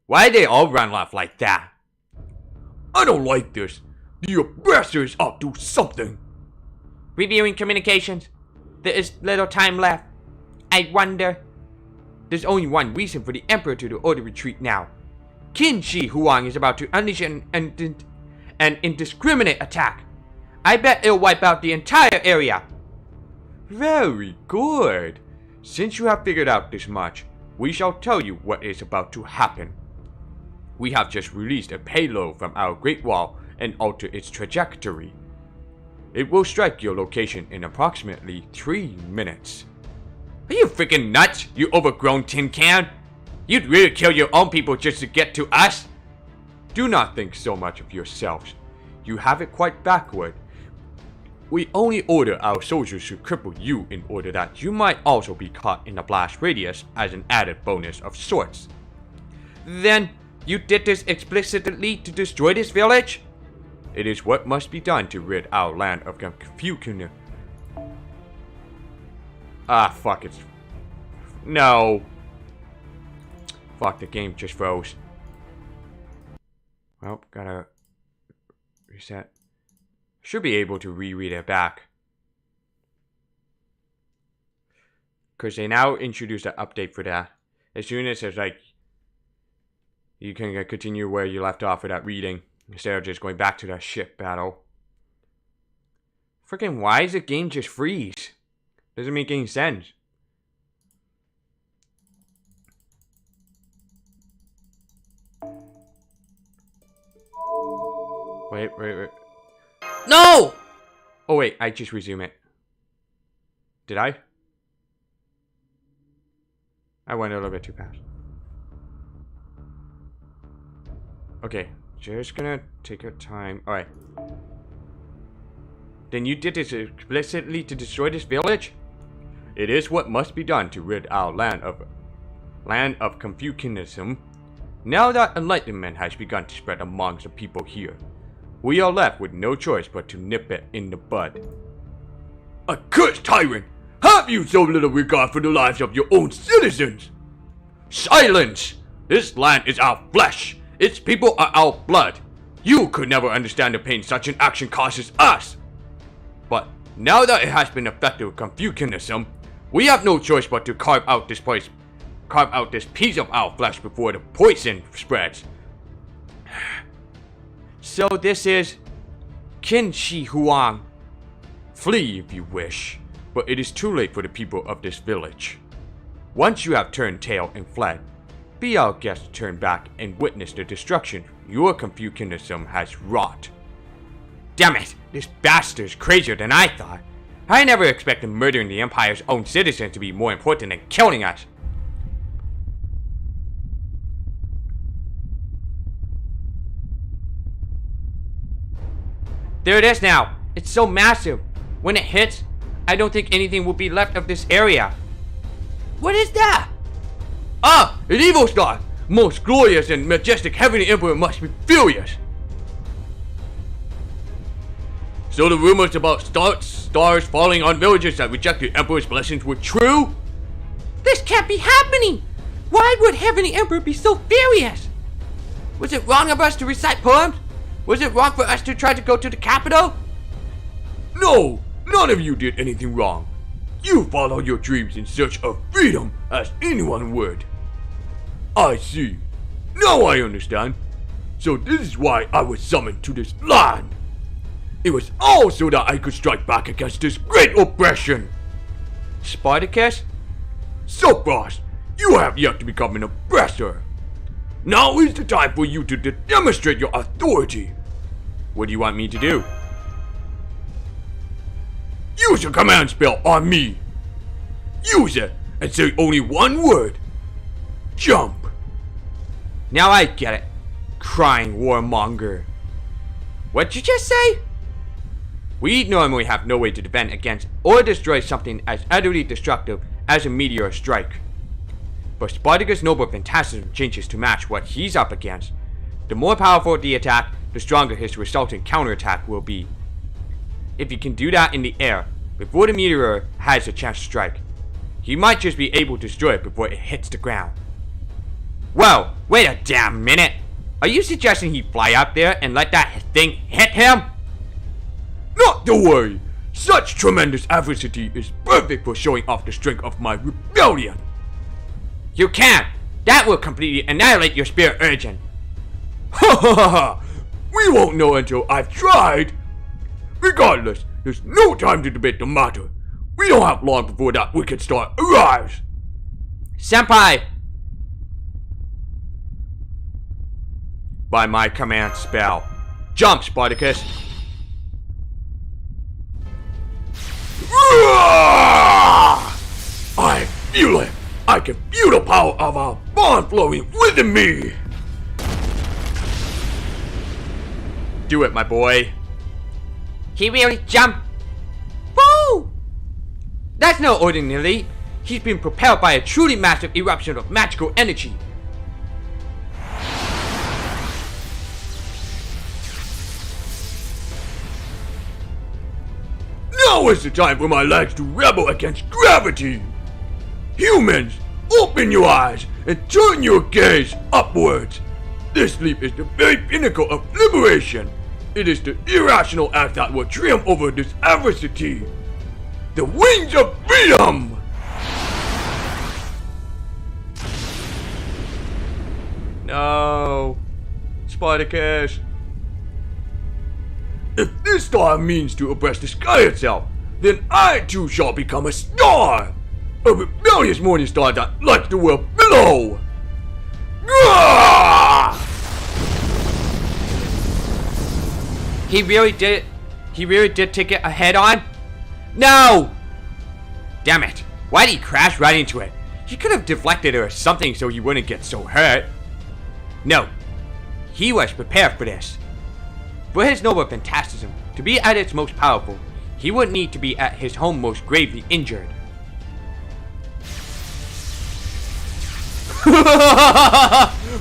Why they all run off like that? I don't like this. The oppressor is up to something. Reviewing communications. There is little time left. I wonder. There's only one reason for the Emperor to order retreat now. Qin Shi Huang is about to unleash an indiscriminate attack. I bet it'll wipe out the entire area. Very good. Since you have figured out this much, we shall tell you what is about to happen. We have just released a payload from our Great Wall and altered its trajectory. It will strike your location in approximately 3 minutes. Are you freaking nuts, you overgrown tin can? You'd really kill your own people just to get to us? Do not think so much of yourselves. You have it quite backward. We only order our soldiers to cripple you in order that you might also be caught in the blast radius as an added bonus of sorts. Then, you did this explicitly to destroy this village? It is what must be done to rid our land of confusion. Ah, fuck it. No. Fuck, the game just froze. Well, gotta reset. Should be able to reread it back. Because they now introduced an update for that. As soon as it's like, you can continue where you left off with that reading, instead of just going back to that shit battle. Freaking why does the game just freeze? Doesn't make any sense. Wait. No! Oh wait, I just resume it. Did I? I went a little bit too fast. Okay, just gonna take our time. Alright. Then you did this explicitly to destroy this village? It is what must be done to rid our land of Confucianism. Now that enlightenment has begun to spread amongst the people here, We are left with no choice but to nip it in the bud. Accursed tyrant! Have you so little regard for the lives of your own citizens? Silence! This land is our flesh. Its people are our blood. You could never understand the pain such an action causes us. But now that it has been affected with Confucianism, we have no choice but to carve out this piece of our flesh before the poison spreads. So this is Qin Shi Huang. Flee if you wish, but it is too late for the people of this village. Once you have turned tail and fled, be our guest to turn back and witness the destruction your Confucianism has wrought. Damn it, this bastard's crazier than I thought. I never expected murdering the Empire's own citizens to be more important than killing us. There it is now. It's so massive. When it hits, I don't think anything will be left of this area. What is that? Ah, an evil star! Most glorious and majestic heavenly emperor must be furious. So the rumors about stars falling on villages that reject the emperor's blessings were true? This can't be happening! Why would Heavenly Emperor be so furious? Was it wrong of us to recite poems? Was it wrong for us to try to go to the capital? No, none of you did anything wrong. You followed your dreams in search of freedom as anyone would. I see. Now I understand. So this is why I was summoned to this land. It was all so that I could strike back against this great oppression. Spartacus? Soapfrost, you have yet to become an oppressor. Now is the time for you to demonstrate your authority. What do you want me to do? Use a command spell on me. Use it and say only one word. Jump. Now I get it. Crying warmonger. What'd you just say? We normally have no way to defend against or destroy something as utterly destructive as a meteor strike. But Spartacus' noble fantastism changes to match what he's up against. The more powerful the attack, the stronger his resulting counterattack will be. If he can do that in the air, before the meteor has a chance to strike, he might just be able to destroy it before it hits the ground. Whoa, wait a damn minute! Are you suggesting he fly up there and let that thing hit him? Not to worry. Such tremendous adversity is perfect for showing off the strength of my rebellion. You can't! That will completely annihilate your spirit urgent. Ha ha ha ha! We won't know until I've tried. Regardless, there's no time to debate the matter. We don't have long before that wicked star arrives. Senpai! By my command spell. Jump, Spartacus! I feel it! I can feel the power of our bond flowing within me! Do it, my boy. He really jumped. Woo! That's no ordinary. He's been propelled by a truly massive eruption of magical energy. Now is the time for my legs to rebel against gravity! Humans, open your eyes and turn your gaze upwards! This leap is the very pinnacle of liberation! It is the irrational act that will triumph over this adversity! The wings of freedom! No. Spartacus. If this star means to oppress the sky itself, then I too shall become a star! A rebellious morning star that lights the world below! Gah! He really did it. He really did take it head on? No! Damn it. Why did he crash right into it? He could have deflected it or something so he wouldn't get so hurt. No. He was prepared for this. For his noble fantastism to be at its most powerful, he would need to be at his home most gravely injured.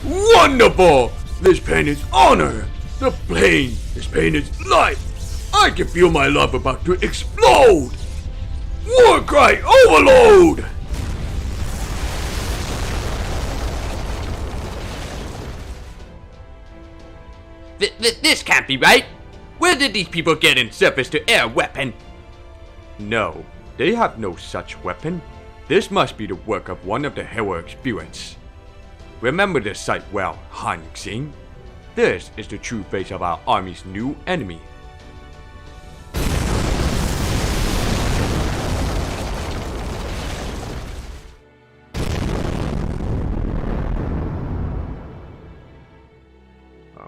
Wonderful! This pain is honor! The pain, this pain is life. I can feel my love about to explode. War cry overload. This can't be right. Where did these people get in surface-to-air weapon? No, they have no such weapon. This must be the work of one of the heroic spirits. Remember this sight well, Han Xing. This is the true face of our army's new enemy.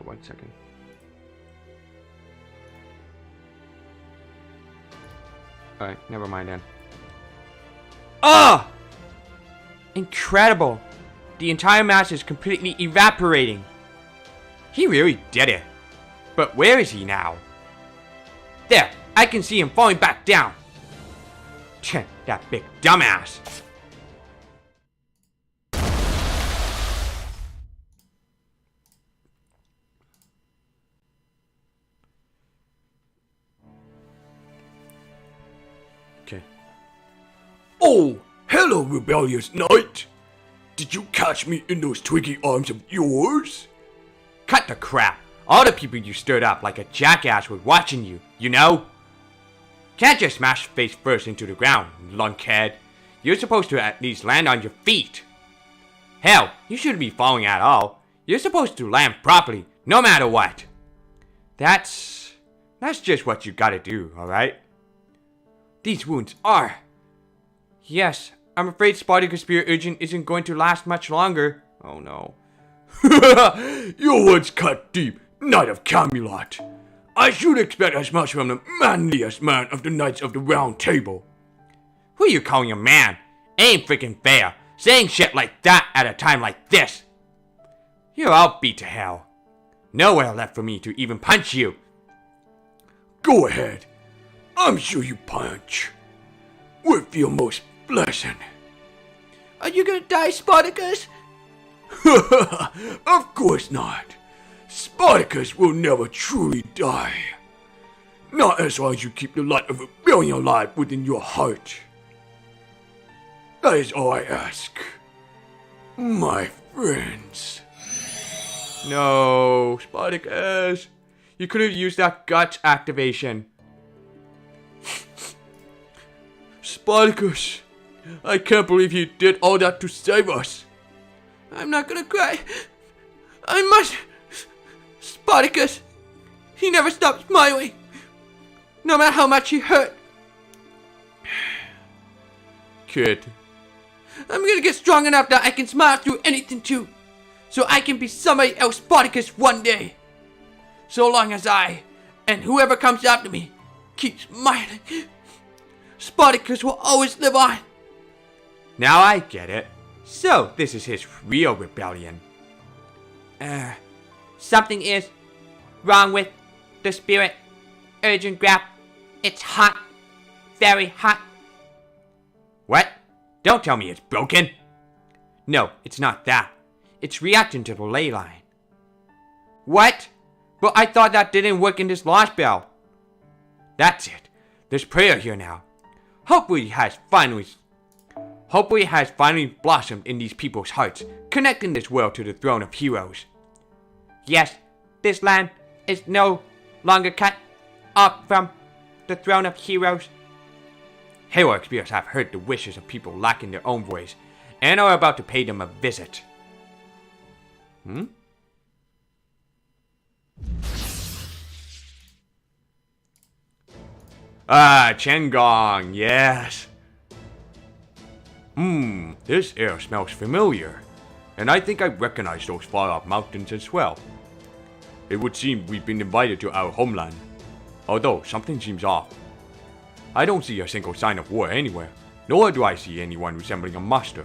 One second. Alright, never mind then. Ah! Incredible! The entire mass is completely evaporating. He really did it. But where is he now? There, I can see him falling back down. Tch, that big dumbass. Okay. Oh, hello, rebellious knight. Did you catch me in those twiggy arms of yours? Cut the crap. All the people you stirred up like a jackass were watching you, you know? Can't just smash face first into the ground, lunkhead. You're supposed to at least land on your feet. Hell, you shouldn't be falling at all. You're supposed to land properly, no matter what. That's just what you gotta do, alright? These wounds are... Yes, I'm afraid Spartacus Spear Urgent isn't going to last much longer. Oh no. Your words cut deep, Knight of Camelot. I should expect as much from the manliest man of the Knights of the Round Table. Who you calling a man? Ain't freaking fair. Saying shit like that at a time like this. You're all beat to hell. Nowhere left for me to even punch you. Go ahead. I'm sure you punch. With your most blessing. Are you gonna die, Spartacus? Of course not. Spartacus will never truly die. Not as long as you keep the light of rebellion alive within your heart. That is all I ask. My friends. No, Spartacus. You could have used that guts activation. Spartacus, I can't believe you did all that to save us. I'm not gonna cry. I must. Spartacus, he never stopped smiling. No matter how much he hurt. Kid. I'm gonna get strong enough that I can smile through anything too. So I can be somebody else Spartacus one day. So long as I, and whoever comes after me, keep smiling. Spartacus will always live on. Now I get it. So this is his real rebellion. Something is wrong with the spirit. Urgent grab. It's hot. Very hot. What? Don't tell me it's broken. No, it's not that. It's reacting to the ley line. What? But I thought that didn't work in this Lostbelt. That's it. There's prayer here now. Hopefully it has finally blossomed in these people's hearts, connecting this world to the throne of heroes. Yes, this land is no longer cut off from the throne of heroes. Heroic spirits have heard the wishes of people lacking their own voice, and are about to pay them a visit. Ah, Chengong, yes. This air smells familiar, and I think I recognize those far-off mountains as well. It would seem we've been invited to our homeland, although something seems off. I don't see a single sign of war anywhere, nor do I see anyone resembling a master.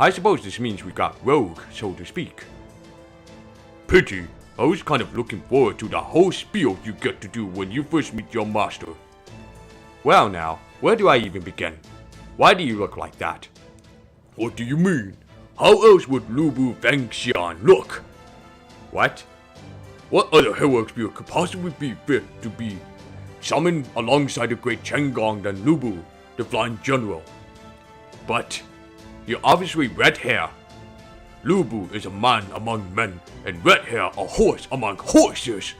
I suppose this means we got rogue, so to speak. Pity. I was kind of looking forward to the whole spiel you get to do when you first meet your master. Well now, where do I even begin? Why do you look like that? What do you mean? How else would Lubu Fengxian look? What? What other heroic spear could possibly be fit to be summoned alongside the great Changong than Lubu, the flying general? But you're obviously red hair. Lubu is a man among men, and red hair a horse among horses.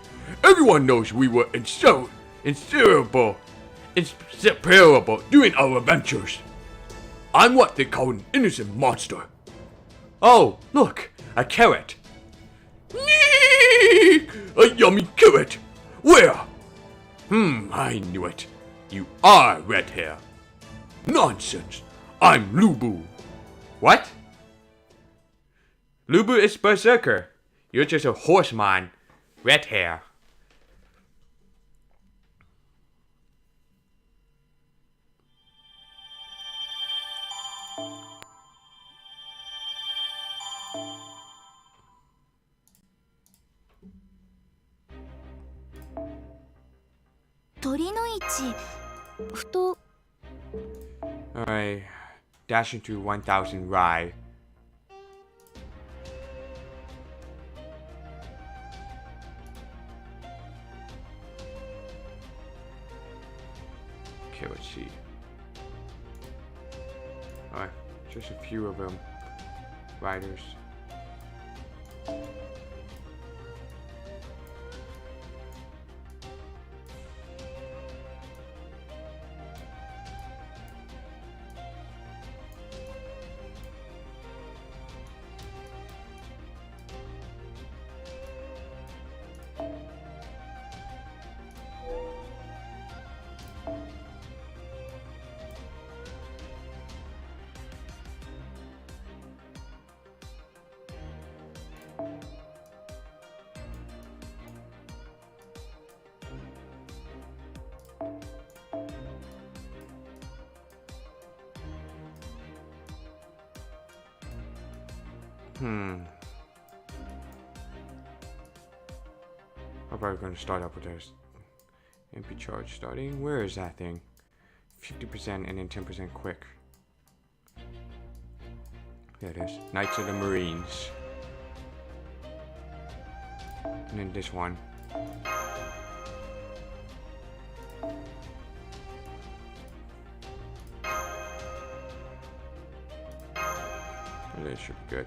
Everyone knows we were inseparable during our adventures. I'm what they call an innocent monster. Oh, look, a carrot. A yummy carrot. Where? I knew it. You are red hair. Nonsense. I'm Lubu. What? Lubu is berserker. You're just a horseman. Red hair. Alright, dash into 1000 rye. Okay, let's see. Alright, just a few of them. Riders. I'm probably going to start up with this MP charge starting. Where is that thing? 50% and then 10% quick. There it is. Knights of the Marines. And then this one. This should be good.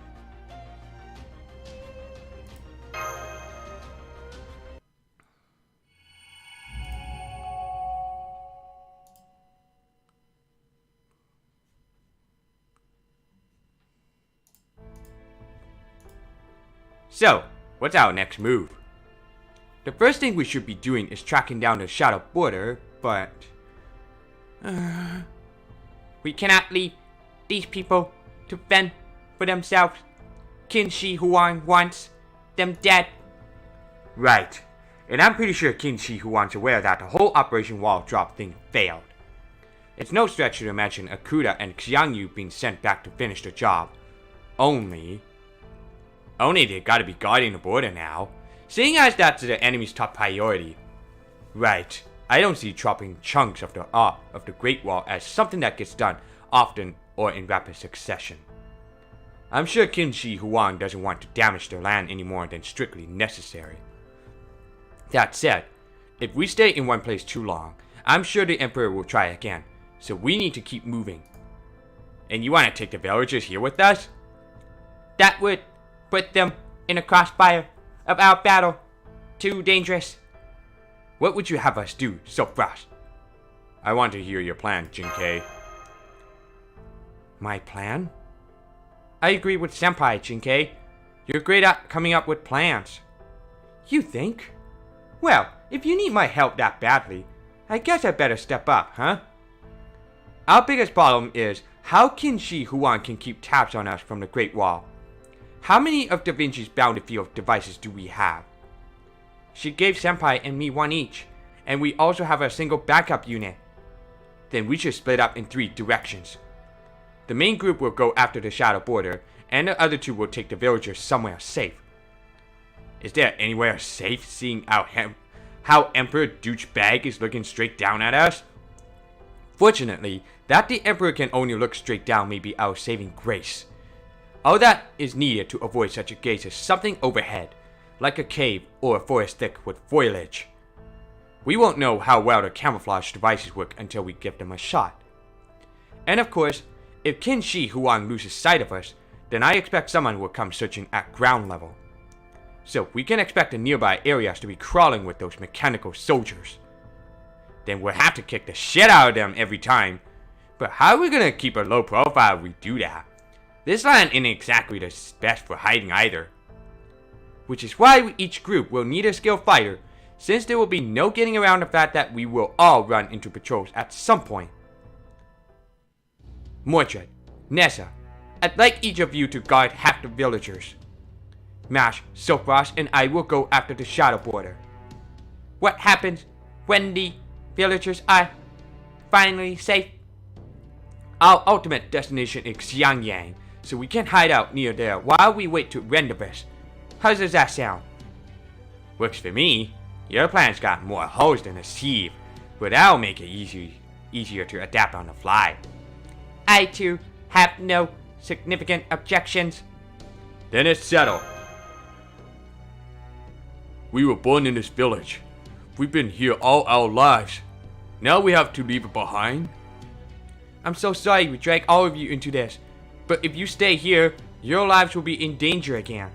So, what's our next move? The first thing we should be doing is tracking down the shadow border, but... we cannot leave these people to fend for themselves. Qin Shi Huang wants them dead. Right. And I'm pretty sure Qin Shi Huang's aware that the whole Operation Wall Drop thing failed. It's no stretch to imagine Akuda and Xiangyu being sent back to finish the job. Only they gotta be guarding the border now, seeing as that's the enemy's top priority. Right. I don't see chopping chunks of the Great Wall as something that gets done often or in rapid succession. I'm sure Qin Shi Huang doesn't want to damage their land any more than strictly necessary. That said, if we stay in one place too long, I'm sure the Emperor will try again, so we need to keep moving. And you want to take the villagers here with us? That would put them in the crossfire of our battle. Too dangerous. What would you have us do, Silfrost? I want to hear your plan, Jinkei. My plan? I agree with Senpai, Jinkei. You're great at coming up with plans. You think? Well, if you need my help that badly, I guess I better step up, huh? Our biggest problem is how Qin Shi Huang can keep tabs on us from the Great Wall. How many of Da Vinci's bounded field devices do we have? She gave Senpai and me one each, and we also have a single backup unit. Then we should split up in 3 directions. The main group will go after the shadow border, and the other 2 will take the villagers somewhere safe. Is there anywhere safe seeing how Emperor Douchebag is looking straight down at us? Fortunately, that the Emperor can only look straight down may be our saving grace. All that is needed to avoid such a gaze is something overhead. like a cave or a forest thick with foliage. We won't know how well the camouflage devices work until we give them a shot. And of course, if Qin Shi Huang loses sight of us, then I expect someone will come searching at ground level. So we can expect the nearby areas to be crawling with those mechanical soldiers. Then we'll have to kick the shit out of them every time. But how are we gonna keep a low profile if we do that? This land isn't exactly the best for hiding either. Which is why each group will need a skilled fighter, since there will be no getting around the fact that we will all run into patrols at some point. Mordred, Nessa, I'd like each of you to guard half the villagers. Mash, Silkfrost, and I will go after the shadow border. What happens when the villagers are finally safe? Our ultimate destination is Xiangyang, so we can hide out near there while we wait to render this. How does that sound? Works for me. Your plan's got more holes than a sieve, but that'll make it easier to adapt on the fly. I too have no significant objections. Then it's settled. We were born in this village. We've been here all our lives. Now we have to leave it behind? I'm so sorry we dragged all of you into this, but if you stay here, your lives will be in danger again.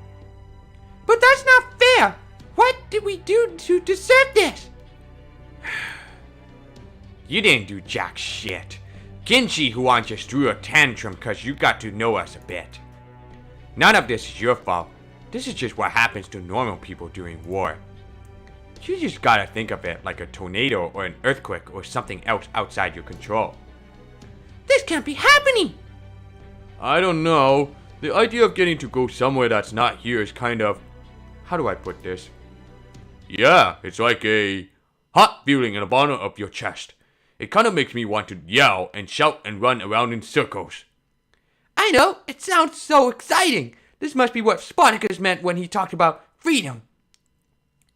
But that's not fair! What did we do to deserve this? You didn't do jack shit. Qin Shi Huang just threw a tantrum cause you got to know us a bit. None of this is your fault. This is just what happens to normal people during war. You just gotta think of it like a tornado or an earthquake or something else outside your control. This can't be happening! I don't know. The idea of getting to go somewhere that's not here is kind of... How do I put this? Yeah, it's like a hot feeling in the bottom of your chest. It kind of makes me want to yell and shout and run around in circles. I know, it sounds so exciting. This must be what Spartacus meant when he talked about freedom.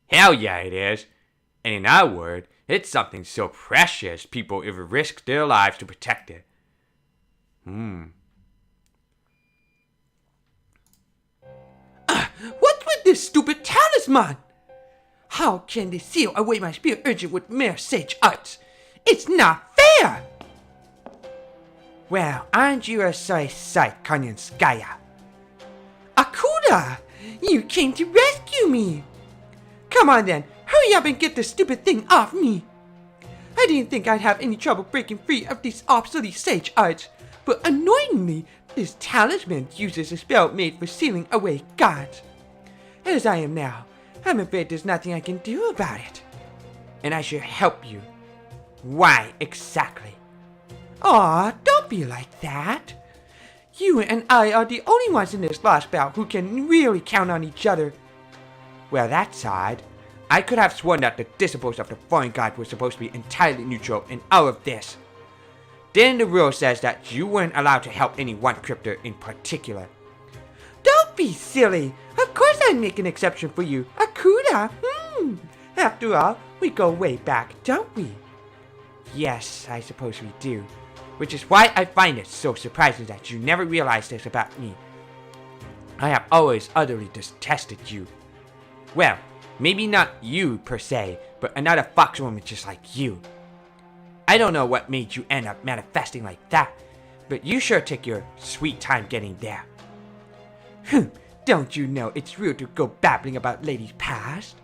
Hell yeah, it is. And in our word, it's something so precious people ever risk their lives to protect it. What's with this stupid talisman? How can they seal away my spear urgent with mere sage arts? It's not fair! Well, aren't you a sorry sight, Kanyanskaya? Akuda! You came to rescue me! Come on then, hurry up and get this stupid thing off me! I didn't think I'd have any trouble breaking free of these obsolete sage arts, but annoyingly, this talisman uses a spell made for sealing away gods. As I am now, I'm afraid there's nothing I can do about it. And I should help you. Why exactly? Aw, don't be like that. You and I are the only ones in this Lostbelt who can really count on each other. Well, that's odd. I could have sworn that the disciples of the foreign god were supposed to be entirely neutral in all of this. Then the rule says that you weren't allowed to help any one crypter in particular. Don't be silly. Of course I'd make an exception for you. Akuda. After all, we go way back, don't we? Yes, I suppose we do. Which is why I find it so surprising that you never realized this about me. I have always utterly detested you. Well, maybe not you per se, but another foxwoman just like you. I don't know what made you end up manifesting like that, but you sure took your sweet time getting there. Don't you know it's rude to go babbling about ladies' past?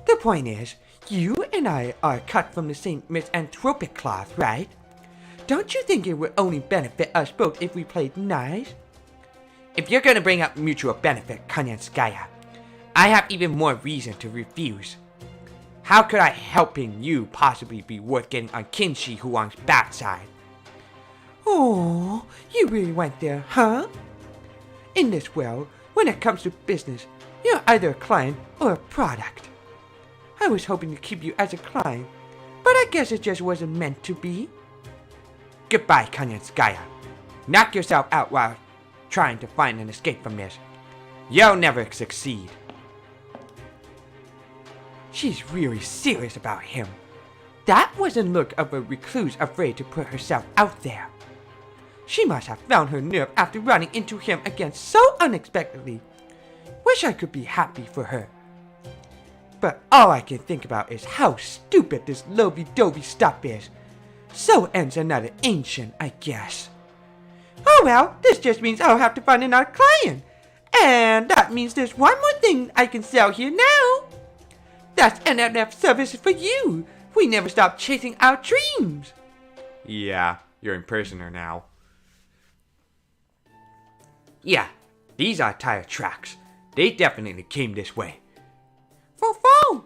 The point is, you and I are cut from the same misanthropic cloth, right? Don't you think it would only benefit us both if we played nice? If you're gonna bring up mutual benefit, Kanyanskaya, I have even more reason to refuse. How could I helping you possibly be worth getting on Qin Shi Huang's bad side? Oh, you really went there, huh? In this world, when it comes to business, you're either a client or a product. I was hoping to keep you as a client, but I guess it just wasn't meant to be. Goodbye, Kanyanskaya. Knock yourself out while trying to find an escape from this. You'll never succeed. She's really serious about him. That was a look of a recluse afraid to put herself out there. She must have found her nerve after running into him again so unexpectedly. Wish I could be happy for her. but all I can think about is how stupid this lovey-dovey stuff is. So ends another ancient, I guess. Oh well, this just means I'll have to find another client. And that means there's one more thing I can sell here now. That's NFF services for you. We never stop chasing our dreams. Yeah, you're in prisoner now. Yeah, these are tire tracks. They definitely came this way. Fo-fo!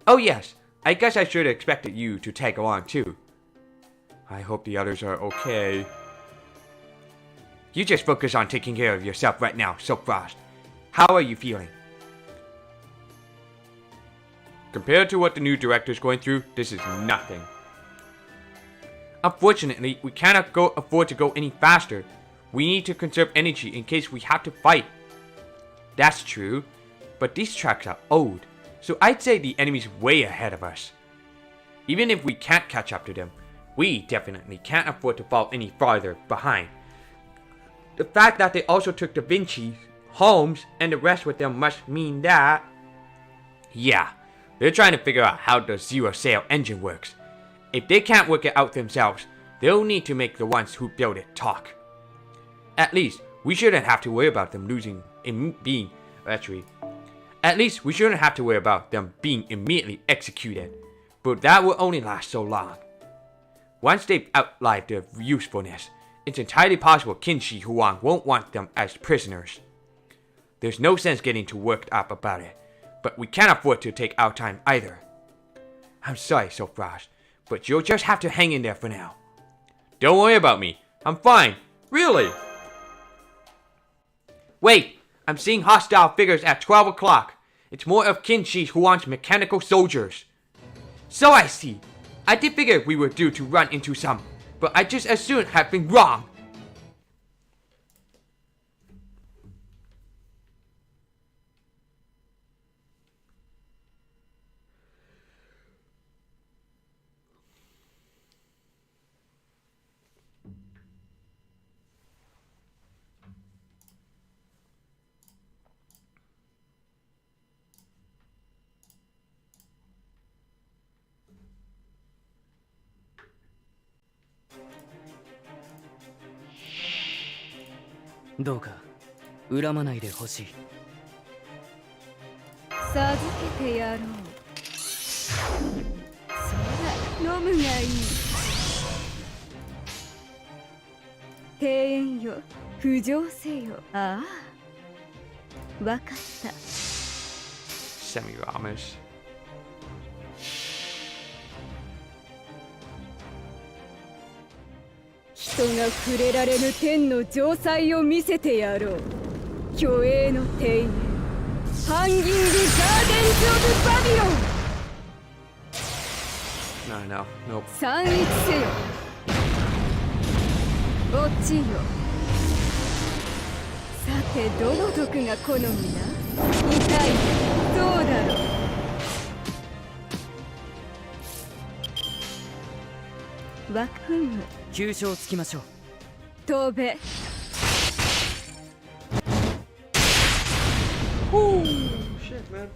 Oh yes, I guess I should have expected you to tag along too. I hope the others are okay. You just focus on taking care of yourself right now, Soapfrost. How are you feeling? Compared to what the new director's going through, this is nothing. Unfortunately, we cannot afford to go any faster. We need to conserve energy in case we have to fight. That's true, but these tracks are old, so I'd say the enemy's way ahead of us. Even if we can't catch up to them, we definitely can't afford to fall any farther behind. The fact that they also took Da Vinci, Holmes, and the rest with them must mean that... Yeah, they're trying to figure out how the zero-sail engine works. If they can't work it out themselves, they'll need to make the ones who build it talk. At least, we shouldn't have to worry about them being immediately executed, but that will only last so long. Once they've outlived their usefulness, it's entirely possible Qin Shi Huang won't want them as prisoners. There's no sense getting too worked up about it, but we can't afford to take our time either. I'm sorry, Soapfrost, but you'll just have to hang in there for now. Don't worry about me. I'm fine. Really. Wait, I'm seeing hostile figures at 12 o'clock. It's more of Qin Shi Huang's mechanical soldiers. So I see. I did figure we were due to run into some, but I just as soon have been wrong.どうか恨まないでほしい。授けてやろう。そら飲むがいい。庭園よ、浮上せよ。ああ、わかった。Semiramis. 人が触れられぬ天の城塞を見せてやろう。虚栄の庭園、ハンギング・ガーデンズ・オブ・バビロン。 No, nope. 参一せよ。落ちよ。さてどの毒が好みだ。痛い。どうだろう。わくむ。急所をつきましょう。飛べ。Shit, man.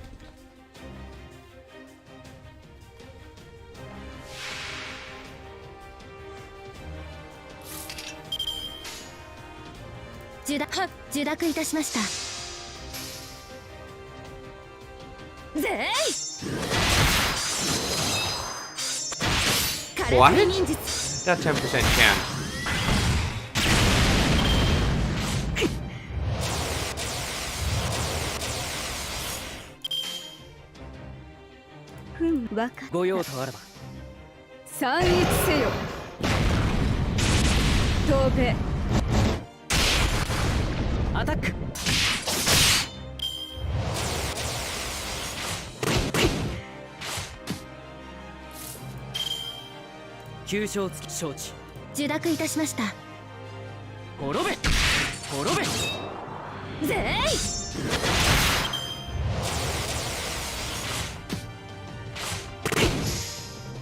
受諾いたしました。ぜい。 What? 忍術。 That 10% chance. わかった。ご用とあらば。参一せよ。飛べ。アタック。急所をつき承知。受諾いたしました。滅べ滅べ。ぜい。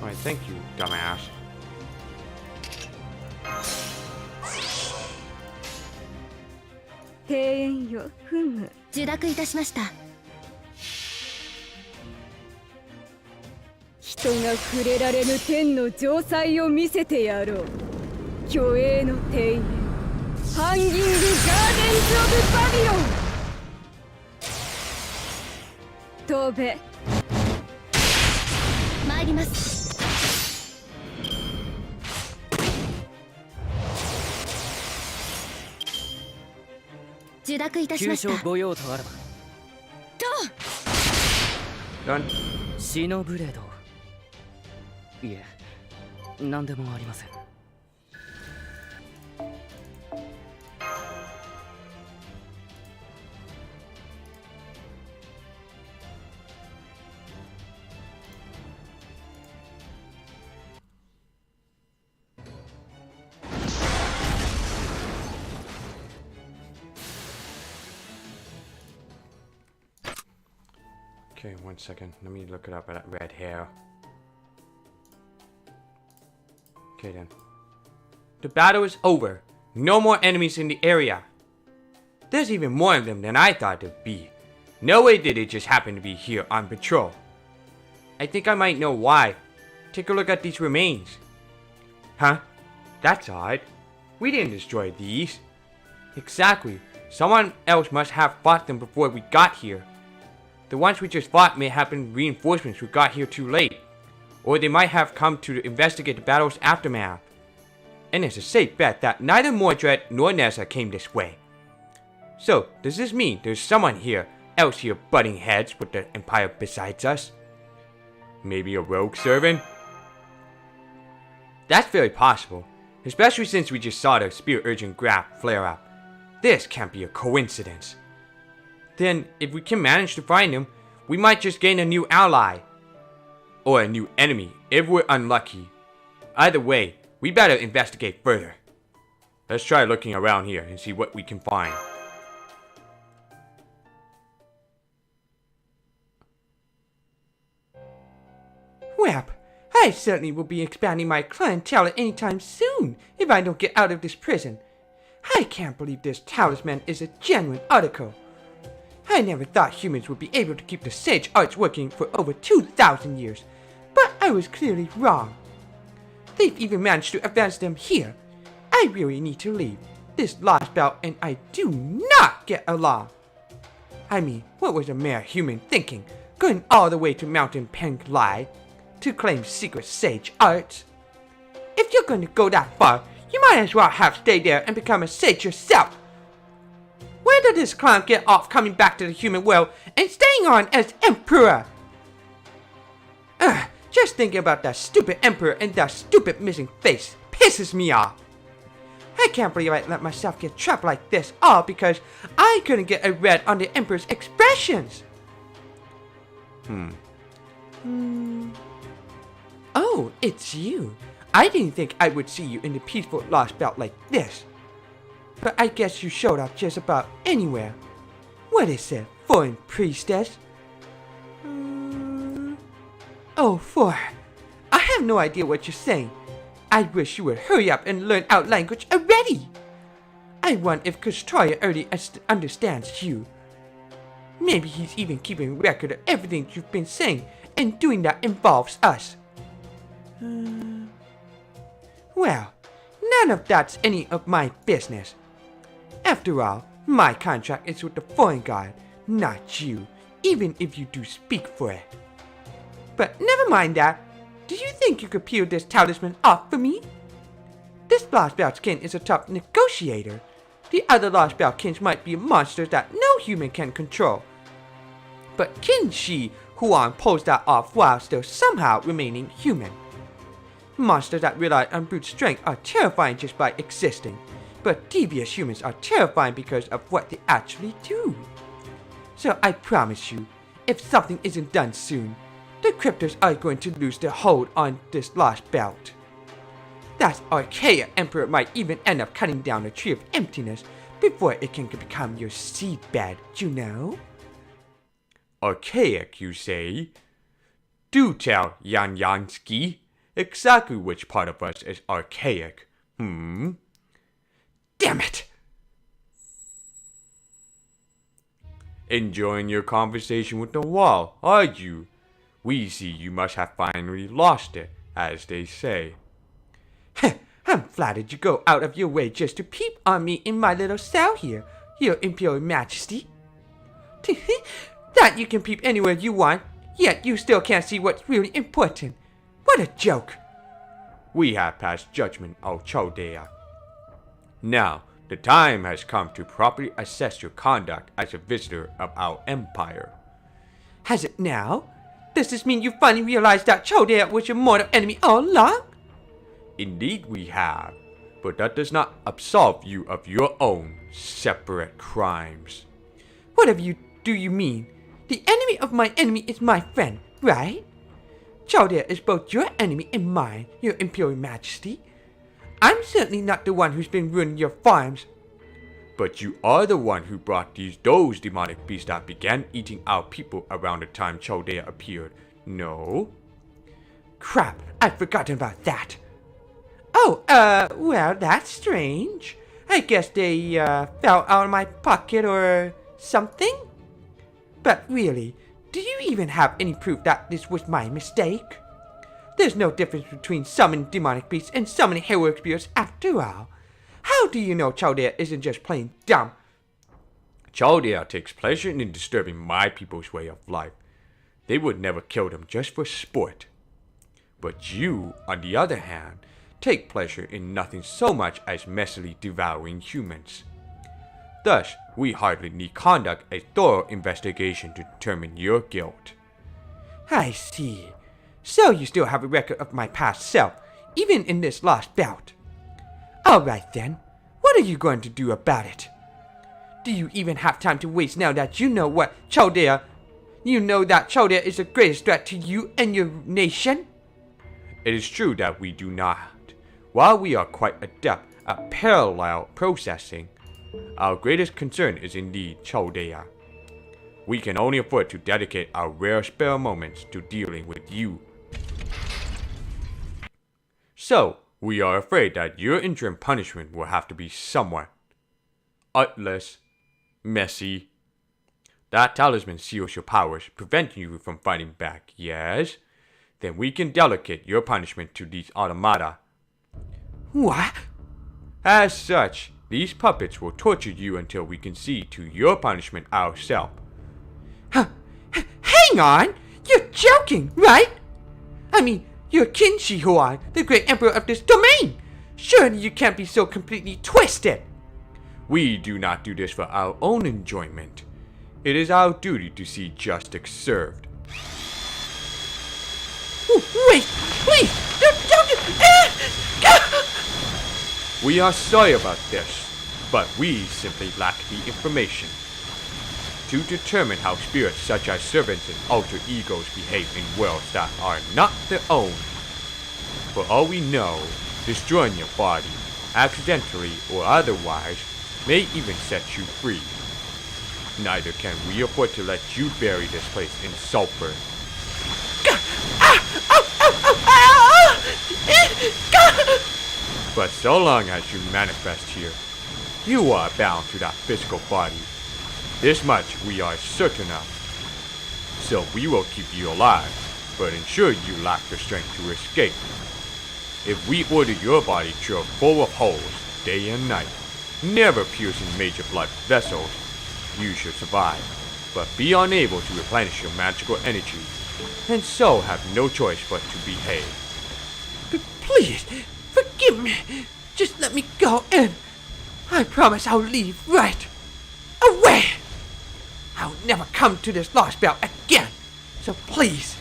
Alright, thank you, dumbass. 庭園よ、ふむ。受諾いたしました。人が触れられぬ天の城塞を見せてやろう。虚栄の庭園ハンギングガーデンズ・オブ・バビロン。飛べ。参ります。受諾いたしました。ご用とあらば。Done. シノブレード。いえ、何でもありません。Okay, 1 second. Let me look it up at that red hair. Okay then. The battle is over. No more enemies in the area. There's even more of them than I thought there'd be. No way did it just happen to be here on patrol. I think I might know why. Take a look at these remains. Huh? That's odd. We didn't destroy these. Exactly. Someone else must have fought them before we got here. The ones we just fought may have been reinforcements who got here too late. Or they might have come to investigate the battle's aftermath. And it's a safe bet that neither Mordred nor Nessa came this way. So, does this mean there's someone else here butting heads with the Empire besides us? Maybe a rogue servant? That's very possible, especially since we just saw the Spirit Urgent graph flare up. This can't be a coincidence. Then, if we can manage to find him, we might just gain a new ally. Or a new enemy, if we're unlucky. Either way, we better investigate further. Let's try looking around here and see what we can find. Well, I certainly will be expanding my clientele anytime soon if I don't get out of this prison. I can't believe this talisman is a genuine article. I never thought humans would be able to keep the sage arts working for over 2,000 years, but I was clearly wrong. They've even managed to advance them here. I really need to leave. This Lostbelt and I do not get along. I mean, what was a mere human thinking, going all the way to Mountain Penglai to claim secret sage arts? If you're going to go that far, you might as well have stayed there and become a sage yourself. Where did this clown get off coming back to the human world and staying on as emperor? Just thinking about that stupid emperor and that stupid missing face pisses me off. I can't believe I let myself get trapped like this, all because I couldn't get a read on the emperor's expressions. Oh, it's you. I didn't think I would see you in the peaceful Lostbelt like this. But I guess you showed up just about anywhere. What is it, foreign priestess? Oh, I have no idea what you're saying. I wish you would hurry up and learn our language already. I wonder if Kustoya already understands you. Maybe he's even keeping record of everything you've been saying and doing that involves us. Well, none of that's any of my business. After all, my contract is with the foreign guard, not you, even if you do speak for it. But never mind that. Do you think you could peel this talisman off for me? This Lostbelt kin is a tough negotiator. The other Lostbelt kins might be monsters that no human can control. But Kin Shi Huan pulls that off while still somehow remaining human. Monsters that rely on brute strength are terrifying just by existing, but devious humans are terrifying because of what they actually do. So I promise you, if something isn't done soon, the cryptors are going to lose their hold on this Lostbelt. That archaic emperor might even end up cutting down a tree of emptiness before it can become your seedbed, you know? Archaic, you say? Do tell, Yan Yansky, exactly which part of us is archaic. Damn it! Enjoying your conversation with the wall, are you? We see you must have finally lost it, as they say. I'm flattered you go out of your way just to peep on me in my little cell here, your Imperial Majesty. That you can peep anywhere you want, yet you still can't see what's really important. What a joke. We have passed judgment, O Chaldea. Now, the time has come to properly assess your conduct as a visitor of our empire. Has it now? Does this mean you finally realized that Chaldea was your mortal enemy all along? Indeed we have, but that does not absolve you of your own separate crimes. Whatever do you mean? The enemy of my enemy is my friend, right? Chaldea is both your enemy and mine, your Imperial Majesty. I'm certainly not the one who's been ruining your farms. But you are the one who brought those demonic beasts that began eating our people around the time Chaldea appeared, no? Crap, I'd forgotten about that. Oh, well, that's strange. I guess they, fell out of my pocket or something? But really, do you even have any proof that this was my mistake? There's no difference between summoning demonic beasts and summoning heroic spirits after all. How do you know Chaldea isn't just plain dumb? Chaldea takes pleasure in disturbing my people's way of life. They would never kill them just for sport. But you, on the other hand, take pleasure in nothing so much as messily devouring humans. Thus, we hardly need conduct a thorough investigation to determine your guilt. I see. So you still have a record of my past self, even in this Lostbelt. Alright then, what are you going to do about it? Do you even have time to waste now that you know that Chaldea is the greatest threat to you and your nation? It is true that we do not. While we are quite adept at parallel processing, our greatest concern is indeed Chaldea. We can only afford to dedicate our rare spare moments to dealing with you. So, we are afraid that your interim punishment will have to be somewhat artless, messy. That talisman seals your powers, preventing you from fighting back, yes? Then we can delegate your punishment to these automata. What? As such, these puppets will torture you until we can see to your punishment ourselves. Hang on! You're joking, right? I mean, you're Qin Shi Huang, the great emperor of this domain! Surely you can't be so completely twisted! We do not do this for our own enjoyment. It is our duty to see justice served. Wait, please! We are sorry about this, but we simply lack the information. To determine how spirits such as servants and alter egos behave in worlds that are not their own. For all we know, destroying your body, accidentally or otherwise, may even set you free. Neither can we afford to let you bury this place in sulfur. But so long as you manifest here, you are bound to that physical body. This much we are certain of. So we will keep you alive, but ensure you lack the strength to escape. If we order your body drilled full of holes, day and night, never piercing major blood vessels, you should survive, but be unable to replenish your magical energy, and so have no choice but to behave. Please, forgive me. Just let me go and I promise I'll leave right away. I'll never come to this Lostbelt again. So please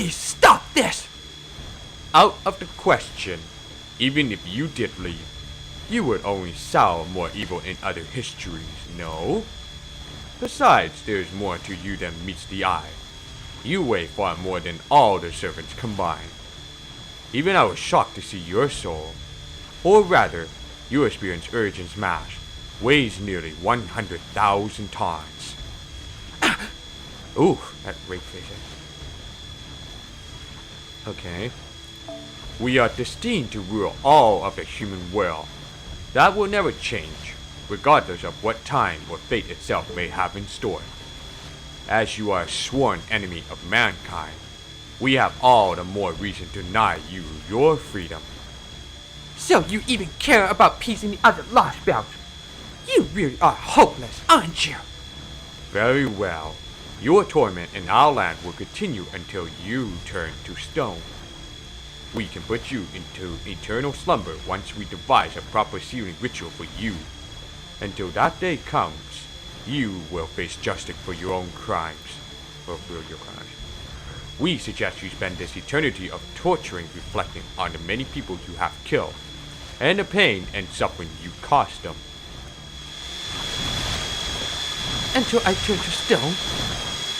stop this. Out of the question. Even if you did leave, you would only sow more evil in other histories, no? Besides, there is more to you than meets the eye. You weigh far more than all the servants combined. Even I was shocked to see your soul, or rather, your experience Origin's mass, weighs nearly 100,000 tons. Ooh, that great face. Okay. We are destined to rule all of the human world. That will never change, regardless of what time or fate itself may have in store. as you are a sworn enemy of mankind, we have all the more reason to deny you your freedom. So you even care about piecing the other Lostbelt? You really are hopeless, aren't you? Very well. Your torment in our land will continue until you turn to stone. We can put you into eternal slumber once we devise a proper sealing ritual for you. Until that day comes, you will face justice for your own crimes. We suggest you spend this eternity of torturing reflecting on the many people you have killed, and the pain and suffering you caused them. Until I turn to stone?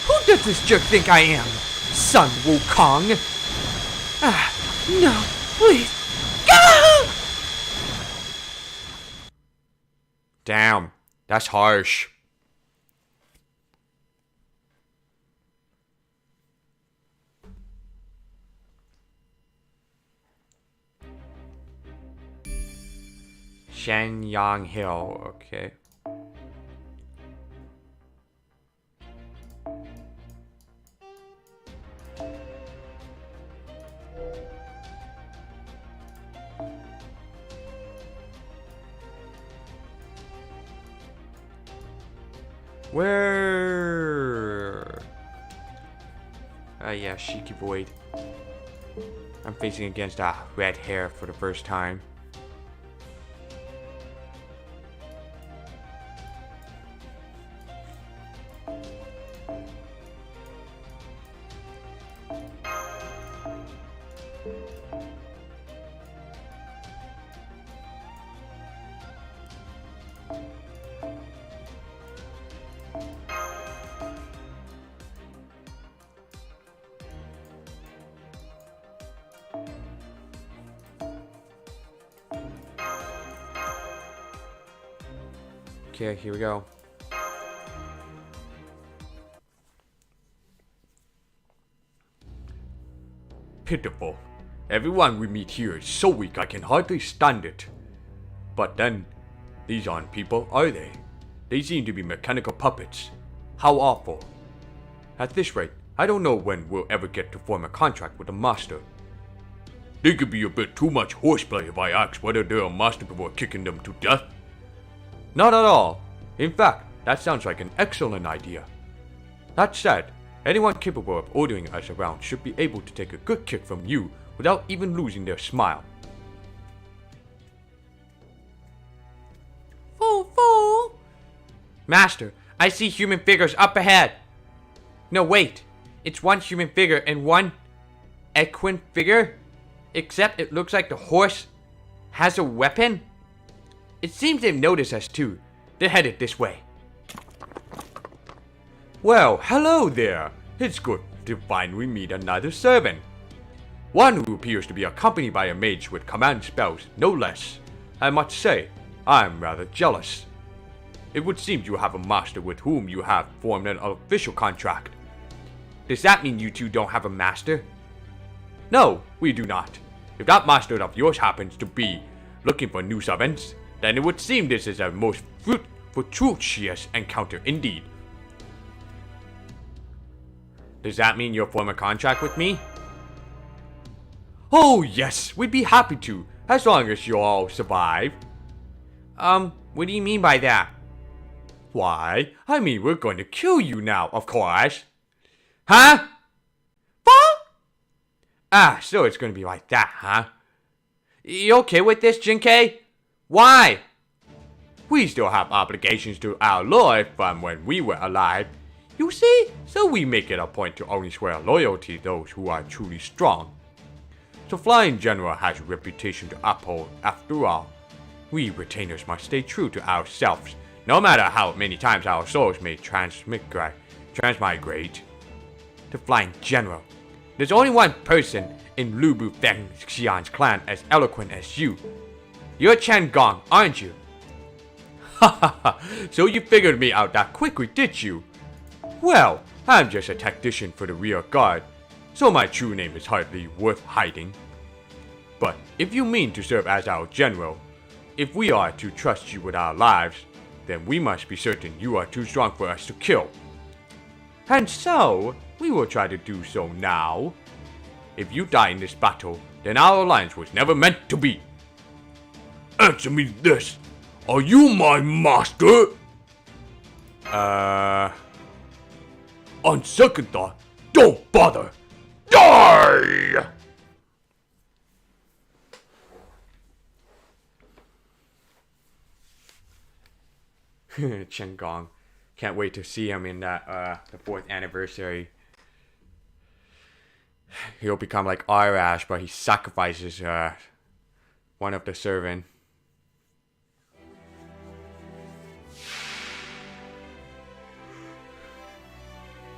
Who does this jerk think I am? Sun Wukong? Ah, no, please. Ah! Damn, that's harsh. Shenyang Hill, okay. Where? Yeah, Shiki Void. I'm facing against red hair for the first time. Okay, here we go. Pitiful. Everyone we meet here is so weak I can hardly stand it. But then, these aren't people, are they? They seem to be mechanical puppets. How awful. At this rate, I don't know when we'll ever get to form a contract with a master. They could be a bit too much horseplay if I ask whether they're a master before kicking them to death. Not at all. In fact, that sounds like an excellent idea. That said, anyone capable of ordering us around should be able to take a good kick from you without even losing their smile. Fool! Master, I see human figures up ahead. No, wait. It's one human figure and one equine figure? Except it looks like the horse has a weapon? It seems they've noticed us too. They're headed this way. Well, hello there. It's good to finally meet another servant. One who appears to be accompanied by a mage with command spells, no less. I must say, I'm rather jealous. It would seem you have a master with whom you have formed an official contract. Does that mean you two don't have a master? No, we do not. If that master of yours happens to be looking for new servants, then it would seem this is a most fortuitous encounter indeed. Does that mean you'll form a contract with me? Oh yes, we'd be happy to, as long as you all survive. What do you mean by that? Why, I mean we're going to kill you now, of course. Huh? What? Ah, so it's going to be like that, huh? You okay with this, Jinkei? Why? We still have obligations to our lord from when we were alive. You see, so we make it a point to only swear loyalty to those who are truly strong. The Flying General has a reputation to uphold after all. We retainers must stay true to ourselves, no matter how many times our souls may transmigrate. The Flying General. There's only one person in Lubu Feng Xian's clan as eloquent as you. You're Chen Gong, aren't you? Ha ha ha, so you figured me out that quickly, did you? Well, I'm just a tactician for the rear guard, so my true name is hardly worth hiding. But if you mean to serve as our general, if we are to trust you with our lives, then we must be certain you are too strong for us to kill. And so, we will try to do so now. If you die in this battle, then our alliance was never meant to be. Answer me this. Are you my master? On second thought, don't bother. Die! Chen Gong. Can't wait to see him in that, the 4th anniversary. He'll become like Arash, but he sacrifices, one of the servant.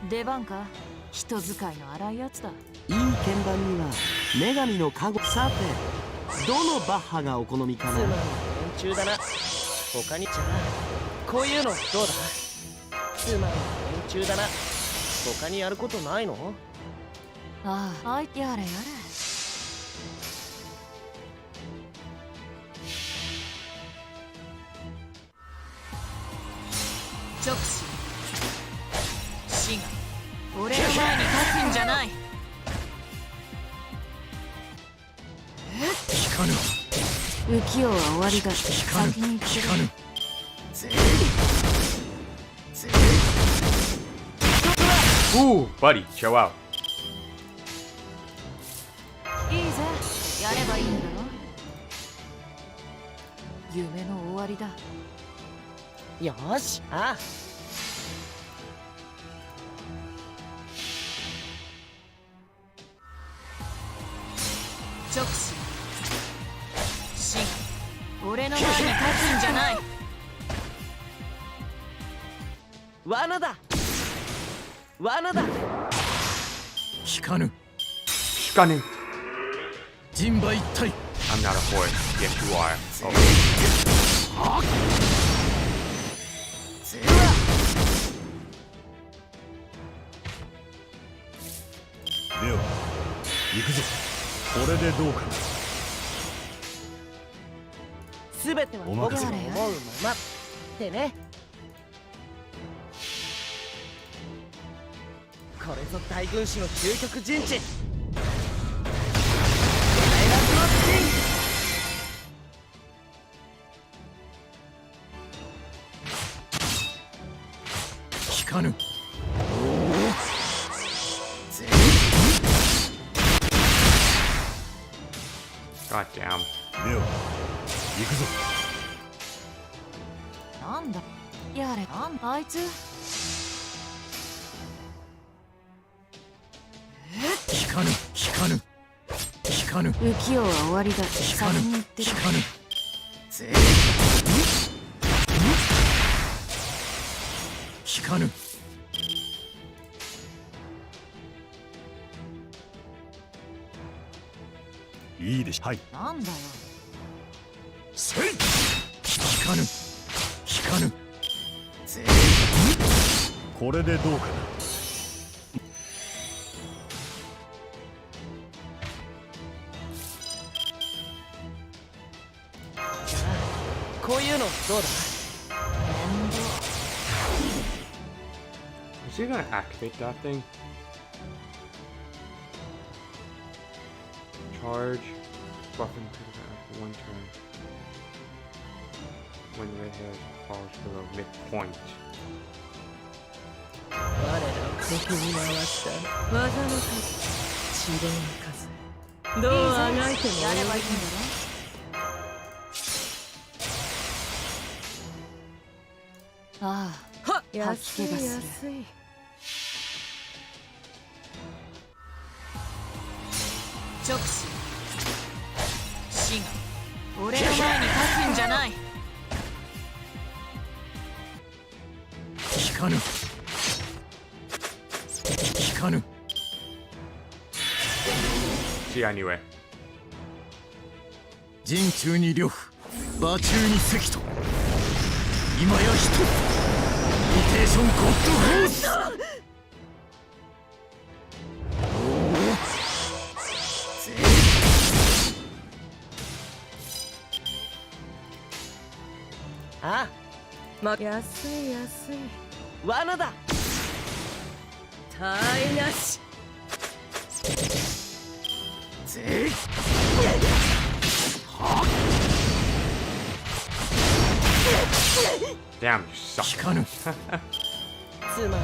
出番か人使いの荒いやつだ。いい鍵盤には女神の加護。さてどのバッハがお好みかな。連中だな。他にじゃな、こういうのどうだ。つまり連中だな。他にやることないの。ああ、はい、やれやれ。直視死が俺の前に立つんじゃない。聞かぬ。浮世は終わりだ。先に行ってくれ。Ooh, buddy, chill out. いいぜ、やればいいんだろ。夢の終わりだ。よーし、ああ。直視死が俺の前に立つんじゃない。罠だ。罠だ。聞かぬ。Stunning. 人馬一体。 I'm not a horse. Yes, you are. Oh. では行くぞ。これでどうかな。すべては僕の思うままってね。これぞ大軍師の究極陣地。聞かぬ。 God damn. では行くぞ。なんだやれ。あいつ聞かぬ。聞かぬ。聞かぬ。浮世は終わりだ。聞かぬ。先に行ってる。聞かぬ。聞かぬ。いいでしょ。はい。なんだよ。せい。聞かぬ。聞かぬ。これでどうかな。こういうのどうだ。 Is he gonna activate that thing? Charge. Buffing after one turn. When red hair falls below midpoint. 我らを敵に回した技の数、指導の数、どうあがいてもやればいいんだろ。ああ、吐き気がする。直視死が俺の前に立つんじゃない。聞かぬ。聞かぬ。 See you anyway. 陣中に呂布、馬中に関と。今や人。リテーションゴッドホース。ああ、安い安い。罠だ。たいなし。ぜ Damn, you suck. 聞かぬつまんない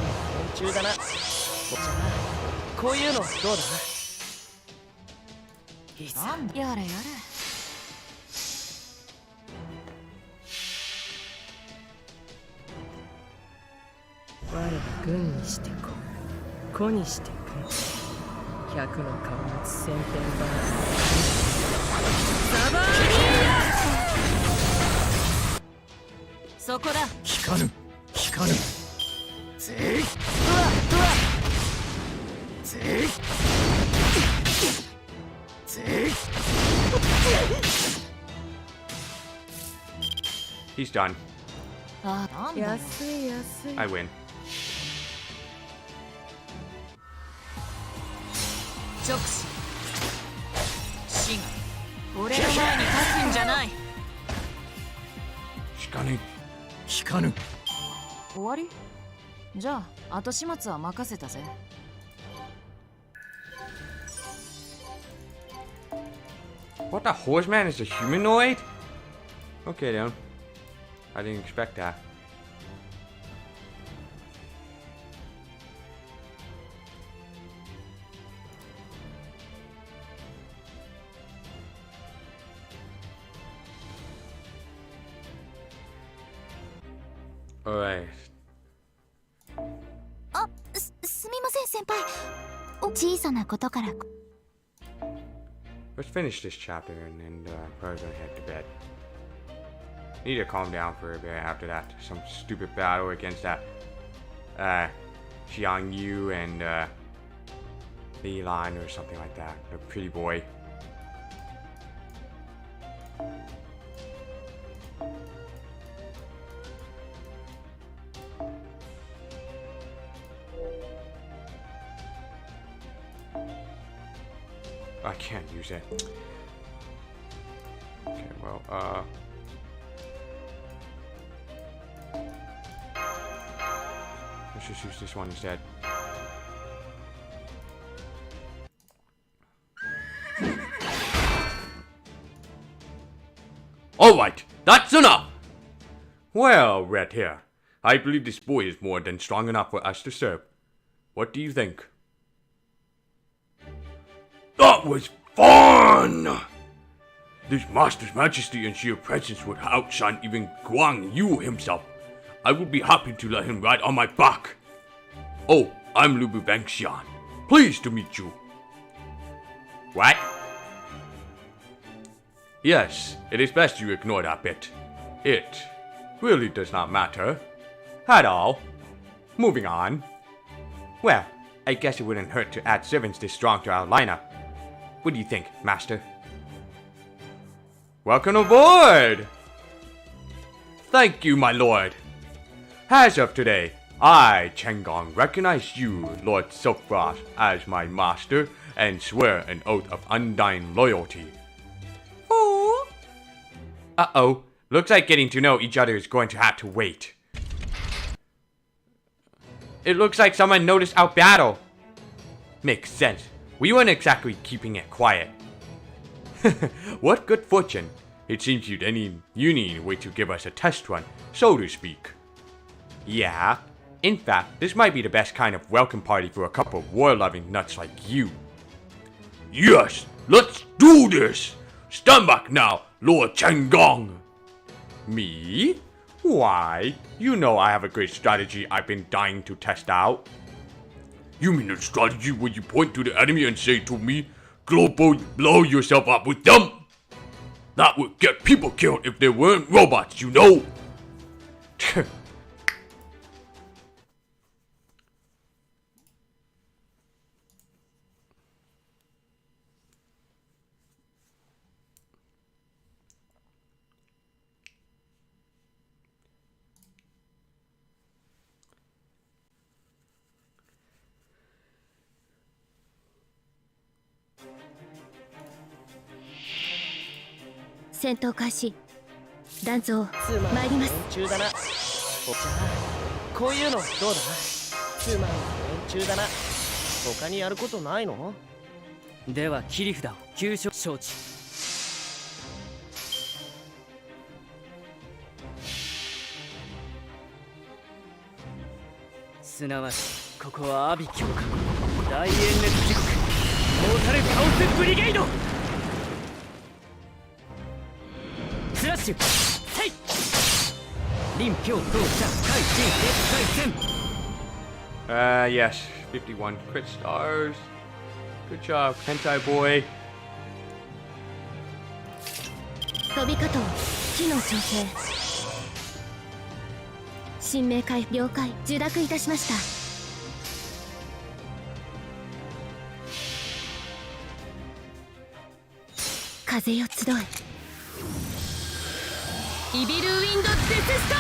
連中だな。じゃあこういうのどうだ？やれやれ。我は軍にして子にして軍。百の顔持つ先天バラサバーリーヤ。そこだ。聞かぬ聞かぬぜぜぜ He's done. 安い安い。 I win. 直視死が俺の前に立つんじゃない。聞かぬ聞かぬ終わり？じゃあ後始末は任せたぜ。What, the horseman is a humanoid? Okay, then. I didn't expect that. Alright. すみません先輩。小さなことから。 Let's finish this chapter and then probably gonna head to bed. Need to calm down for a bit after that. Some stupid battle against that Xiang Yu and Li Lan or something like that. The pretty boy. I can't use it. Okay, well, let's just use this one instead. Alright, that's enough! Well, Red here. I believe this boy is more than strong enough for us to serve. What do you think? That was fun! This Master's Majesty and sheer presence would outshine even Guang Yu himself. I would be happy to let him ride on my back. Oh, I'm Lubu Bangxian. Pleased to meet you. What? Yes, it is best you ignore that bit. It really does not matter. At all. Moving on. Well, I guess it wouldn't hurt to add servants this strong to our lineup. What do you think, Master? Welcome aboard! Thank you, my lord. As of today, I, Chenggong, recognize you, Lord Silkfrost, as my master and swear an oath of undying loyalty. Oh. Uh-oh. Looks like getting to know each other is going to have to wait. It looks like someone noticed our battle. Makes sense. We weren't exactly keeping it quiet. What good fortune. It seems you need a way to give us a test run, so to speak. Yeah. In fact, this might be the best kind of welcome party for a couple of war-loving nuts like you. Yes, let's do this! Stand back now, Lord Chenggong! Me? Why? You know I have a great strategy I've been dying to test out. You mean the strategy where you point to the enemy and say to me, Global, blow yourself up with them? That would get people killed if they weren't robots, you know?戦闘開始。弾蔵つまんない参ります。連中だな。じゃあこういうのどうだ？つまんない連中だな。他にやることないの？では切り札を急所承知。すなわちここは阿鼻教官大炎熱地獄モータルカオスブリゲードスラッシュセイ臨氷同社海進鉄海戦。Yes, 51 crit stars. Good job, Hentai Boy. 飛び方を機能調整。神明会了解受諾いたしました。風よ集えイビルウィンドデスストー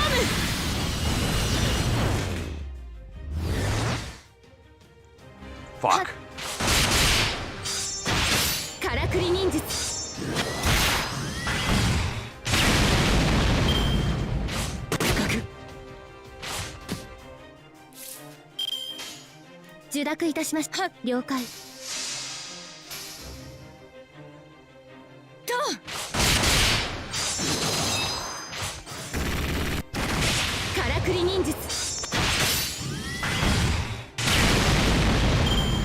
ム。Fuck. からくり忍術。受諾いたしました。了解。からくり忍術。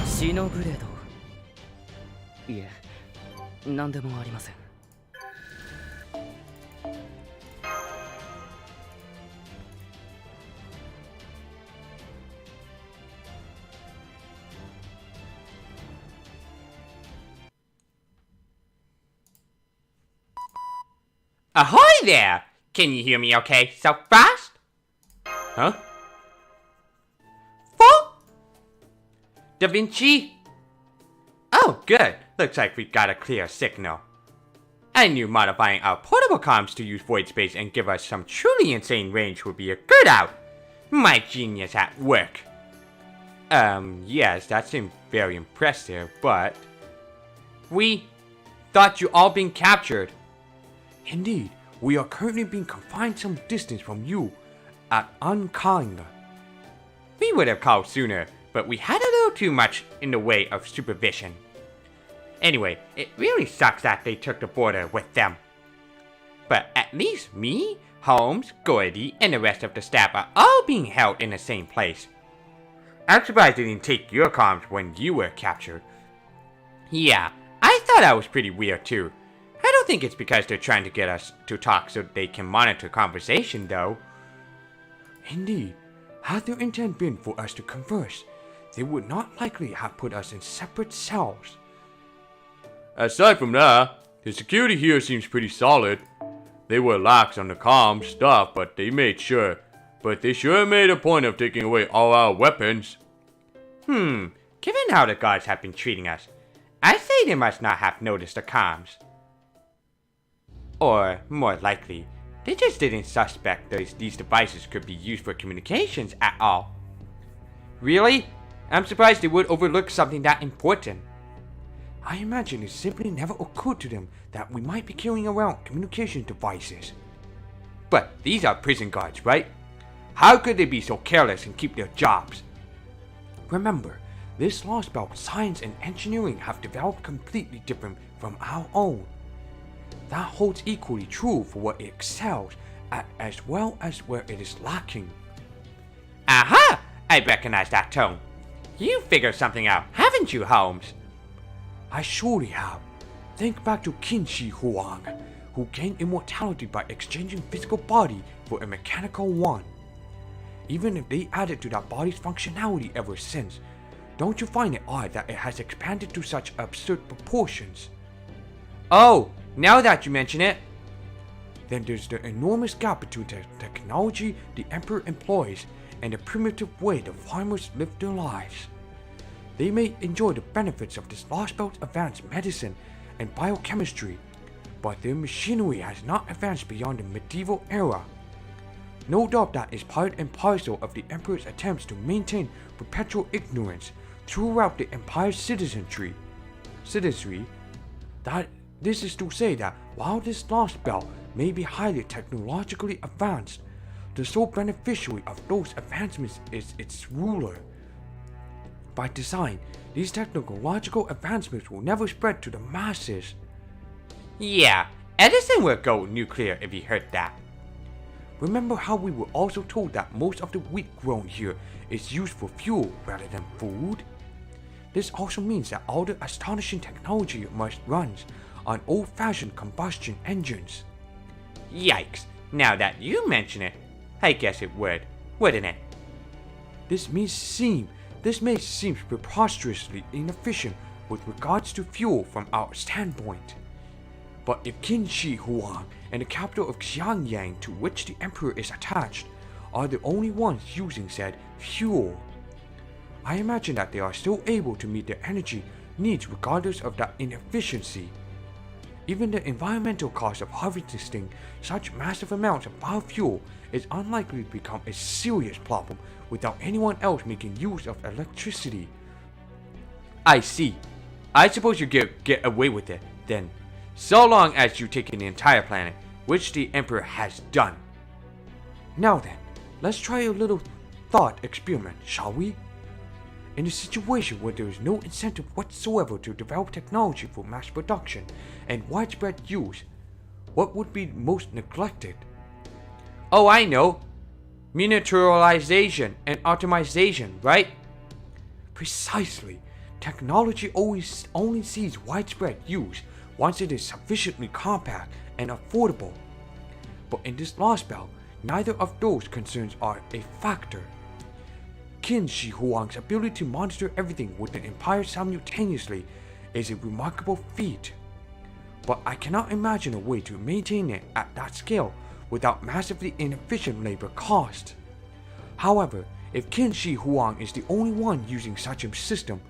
シノブレード。いえ、何でもありません。Ahoy there! Can you hear me okay so fast? Huh? Full? Da Vinci? Oh, good. Looks like we've got a clear signal. I knew modifying our portable comms to use void space and give us some truly insane range would be a good out. My genius at work. Yes, that seemed very impressive, but... We thought you all been captured. Indeed, we are currently being confined some distance from you at Ankanga. We would have called sooner, but we had a little too much in the way of supervision. Anyway, it really sucks that they took the border with them. But at least me, Holmes, Gordy, and the rest of the staff are all being held in the same place. I'm surprised they didn't take your comms when you were captured. Yeah, I thought that was pretty weird too. I don't think it's because they're trying to get us to talk so they can monitor conversation though. Indeed, had their intent been for us to converse, they would not likely have put us in separate cells. Aside from that, the security here seems pretty solid. They were lax on the comm stuff, but they sure made a point of taking away all our weapons. Given how the guards have been treating us, I say they must not have noticed the comms. Or, more likely, they just didn't suspect these devices could be used for communications at all. Really? I'm surprised they would overlook something that important. I imagine it simply never occurred to them that we might be carrying around communication devices. But these are prison guards, right? How could they be so careless and keep their jobs? Remember, this Lostbelt science and engineering have developed completely different from our own. That holds equally true for what it excels at as well as where it is lacking. Aha! I recognize that tone. You figured something out, haven't you, Holmes? I surely have. Think back to Qin Shi Huang, who gained immortality by exchanging physical body for a mechanical one. Even if they added to that body's functionality ever since, don't you find it odd that it has expanded to such absurd proportions? Oh, now that you mention it. Then there's the enormous gap between the technology the Emperor employs and the primitive way the farmers live their lives. They may enjoy the benefits of this Lostbelt's advanced medicine and biochemistry, but their machinery has not advanced beyond the medieval era. No doubt that is part and parcel of the Emperor's attempts to maintain perpetual ignorance throughout the Empire's citizenry. That this is to say that while this Lostbelt may be highly technologically advanced, the sole beneficiary of those advancements is its ruler. by design, these technological advancements will never spread to the masses. Yeah, Edison would go nuclear if he heard that. Remember how we were also told that most of the wheat grown here is used for fuel rather than food? This also means that all the astonishing technology must run on old-fashioned combustion engines. Yikes, now that you mention it, I guess it would, wouldn't it? This may seem preposterously inefficient with regards to fuel from our standpoint. But if Qin Shi Huang and the capital of Xiangyang, to which the emperor is attached, are the only ones using said fuel, I imagine that they are still able to meet their energy needs regardless of that inefficiency. Even the environmental cost of harvesting such massive amounts of biofuel is unlikely to become a serious problem without anyone else making use of electricity. I see. I suppose you get away with it, then, so long as you take in the entire planet, which the Emperor has done. Now then, let's try a little thought experiment, shall we? In a situation where there is no incentive whatsoever to develop technology for mass production and widespread use, what would be most neglected? Oh, I know. Miniaturization and optimization, right? Precisely. Technology only sees widespread use once it is sufficiently compact and affordable. But in this Lostbelt, neither of those concerns are a factor. Qin Shi Huang's ability to monitor everything with the Empire simultaneously is a remarkable feat. But I cannot imagine a way to maintain it at that scale without massively inefficient labor cost. However, if Qin Shi Huang is the only one using such a system,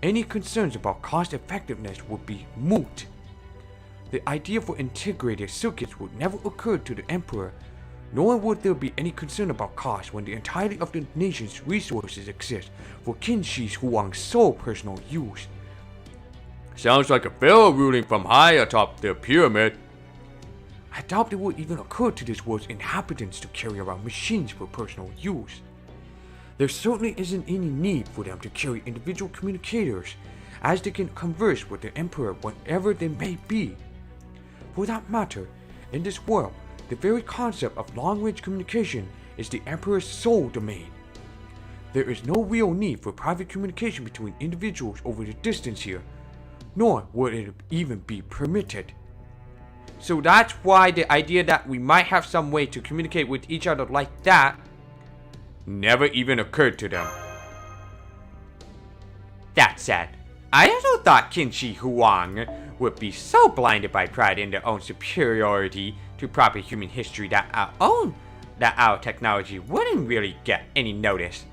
any concerns about cost effectiveness would be moot. The idea for integrated circuits would never occur to the Emperor, nor would there be any concern about cost when the entirety of the nation's resources exist for Qin Shi Huang's sole personal use. Sounds like a pharaoh ruling from high atop the pyramid. I doubt it would even occur to this world's inhabitants to carry around machines for personal use. There certainly isn't any need for them to carry individual communicators, as they can converse with the Emperor whenever they may be. For that matter, in this world, the very concept of long-range communication is the Emperor's sole domain. There is no real need for private communication between individuals over the distance here, nor would it even be permitted. So that's why the idea that we might have some way to communicate with each other like that never even occurred to them. That said, I also thought Qin Shi Huang would be so blinded by pride in their own superiority to proper human history that our technology wouldn't really get any notice.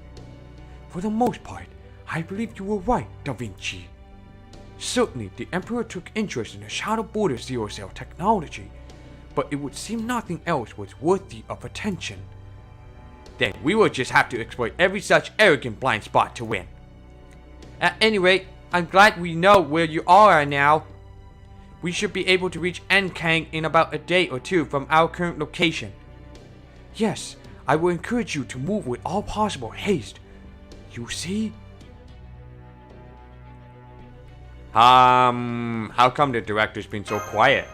For the most part, I believe you were right, Da Vinci. Certainly, the Emperor took interest in the Shadow Border Zero Cell technology, but it would seem nothing else was worthy of attention. Then we will just have to exploit every such arrogant blind spot to win. At any rate, I'm glad we know where you all are now. We should be able to reach Enkang in about a day or two from our current location. Yes, I will encourage you to move with all possible haste. You see? How come the director's been so quiet?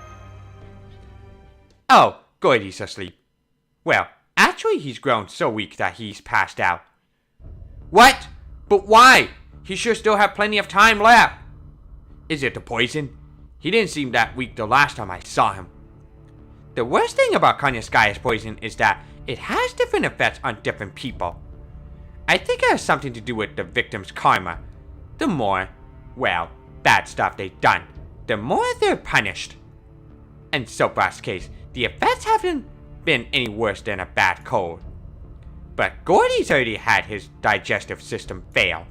Oh, good, he's asleep. Well, actually he's grown so weak that he's passed out. What? But why? He should still have plenty of time left. Is it the poison? He didn't seem that weak the last time I saw him. The worst thing about Kanyaskaya's poison is that it has different effects on different people. I think it has something to do with the victim's karma. The more, well, bad stuff they've done, the more they're punished. In Soapbox's case, the effects haven't been any worse than a bad cold. But Gordy's already had his digestive system fail.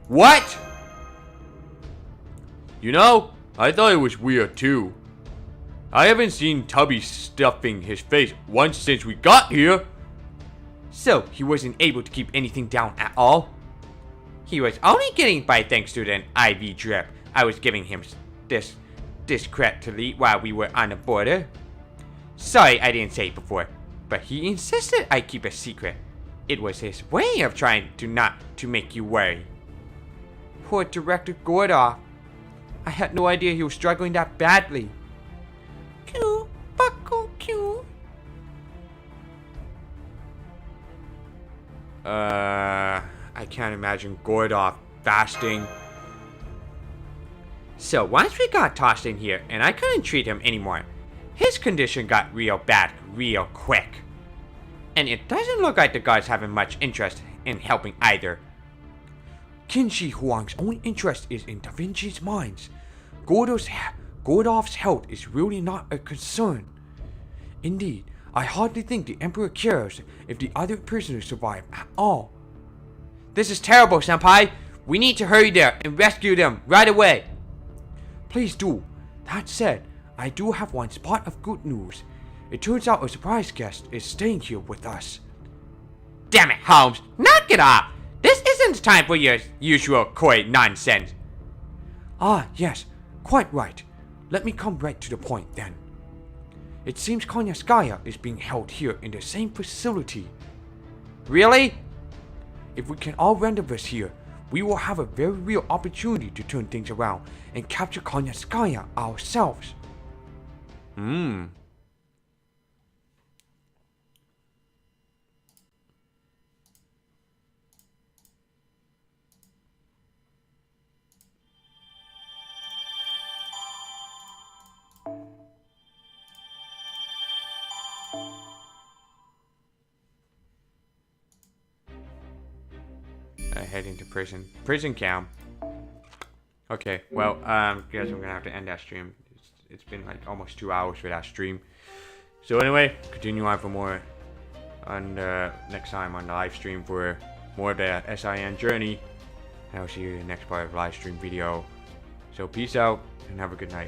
What? You know, I thought it was weird too. I haven't seen Tubby stuffing his face once since we got here. So he wasn't able to keep anything down at all? He was only getting by thanks to an IV drip I was giving him discreetly while we were on the border. Sorry I didn't say it before, but he insisted I keep a secret. It was his way of trying to not to make you worry. poor director Gordoff. I had no idea he was struggling that badly. Q, buckle Q. I can't imagine Gordoff fasting. So once we got tossed in here and I couldn't treat him anymore, his condition got real bad real quick. And it doesn't look like the guards having much interest in helping either. Qin Shi Huang's only interest is in Da Vinci's mines. Gordoff's health is really not a concern. Indeed, I hardly think the Emperor cares if the other prisoners survive at all. This is terrible, Senpai. We need to hurry there and rescue them right away. Please do. That said, I do have one spot of good news. It turns out a surprise guest is staying here with us. Damn it, Holmes. Knock it off. This isn't time for your usual coy nonsense. Ah, yes. Quite right. Let me come right to the point then. It seems Konyaskaya is being held here in the same facility. Really? If we can all rendezvous here, we will have a very real opportunity to turn things around and capture Konyaskaya ourselves. Heading to prison camp. Okay, well, guess I'm gonna have to end that stream. It's been like almost 2 hours for that stream. So anyway, continue on for more on next time on the live stream for more of the SIN journey. And I'll see you in the next part of the live stream video. So peace out and have a good night.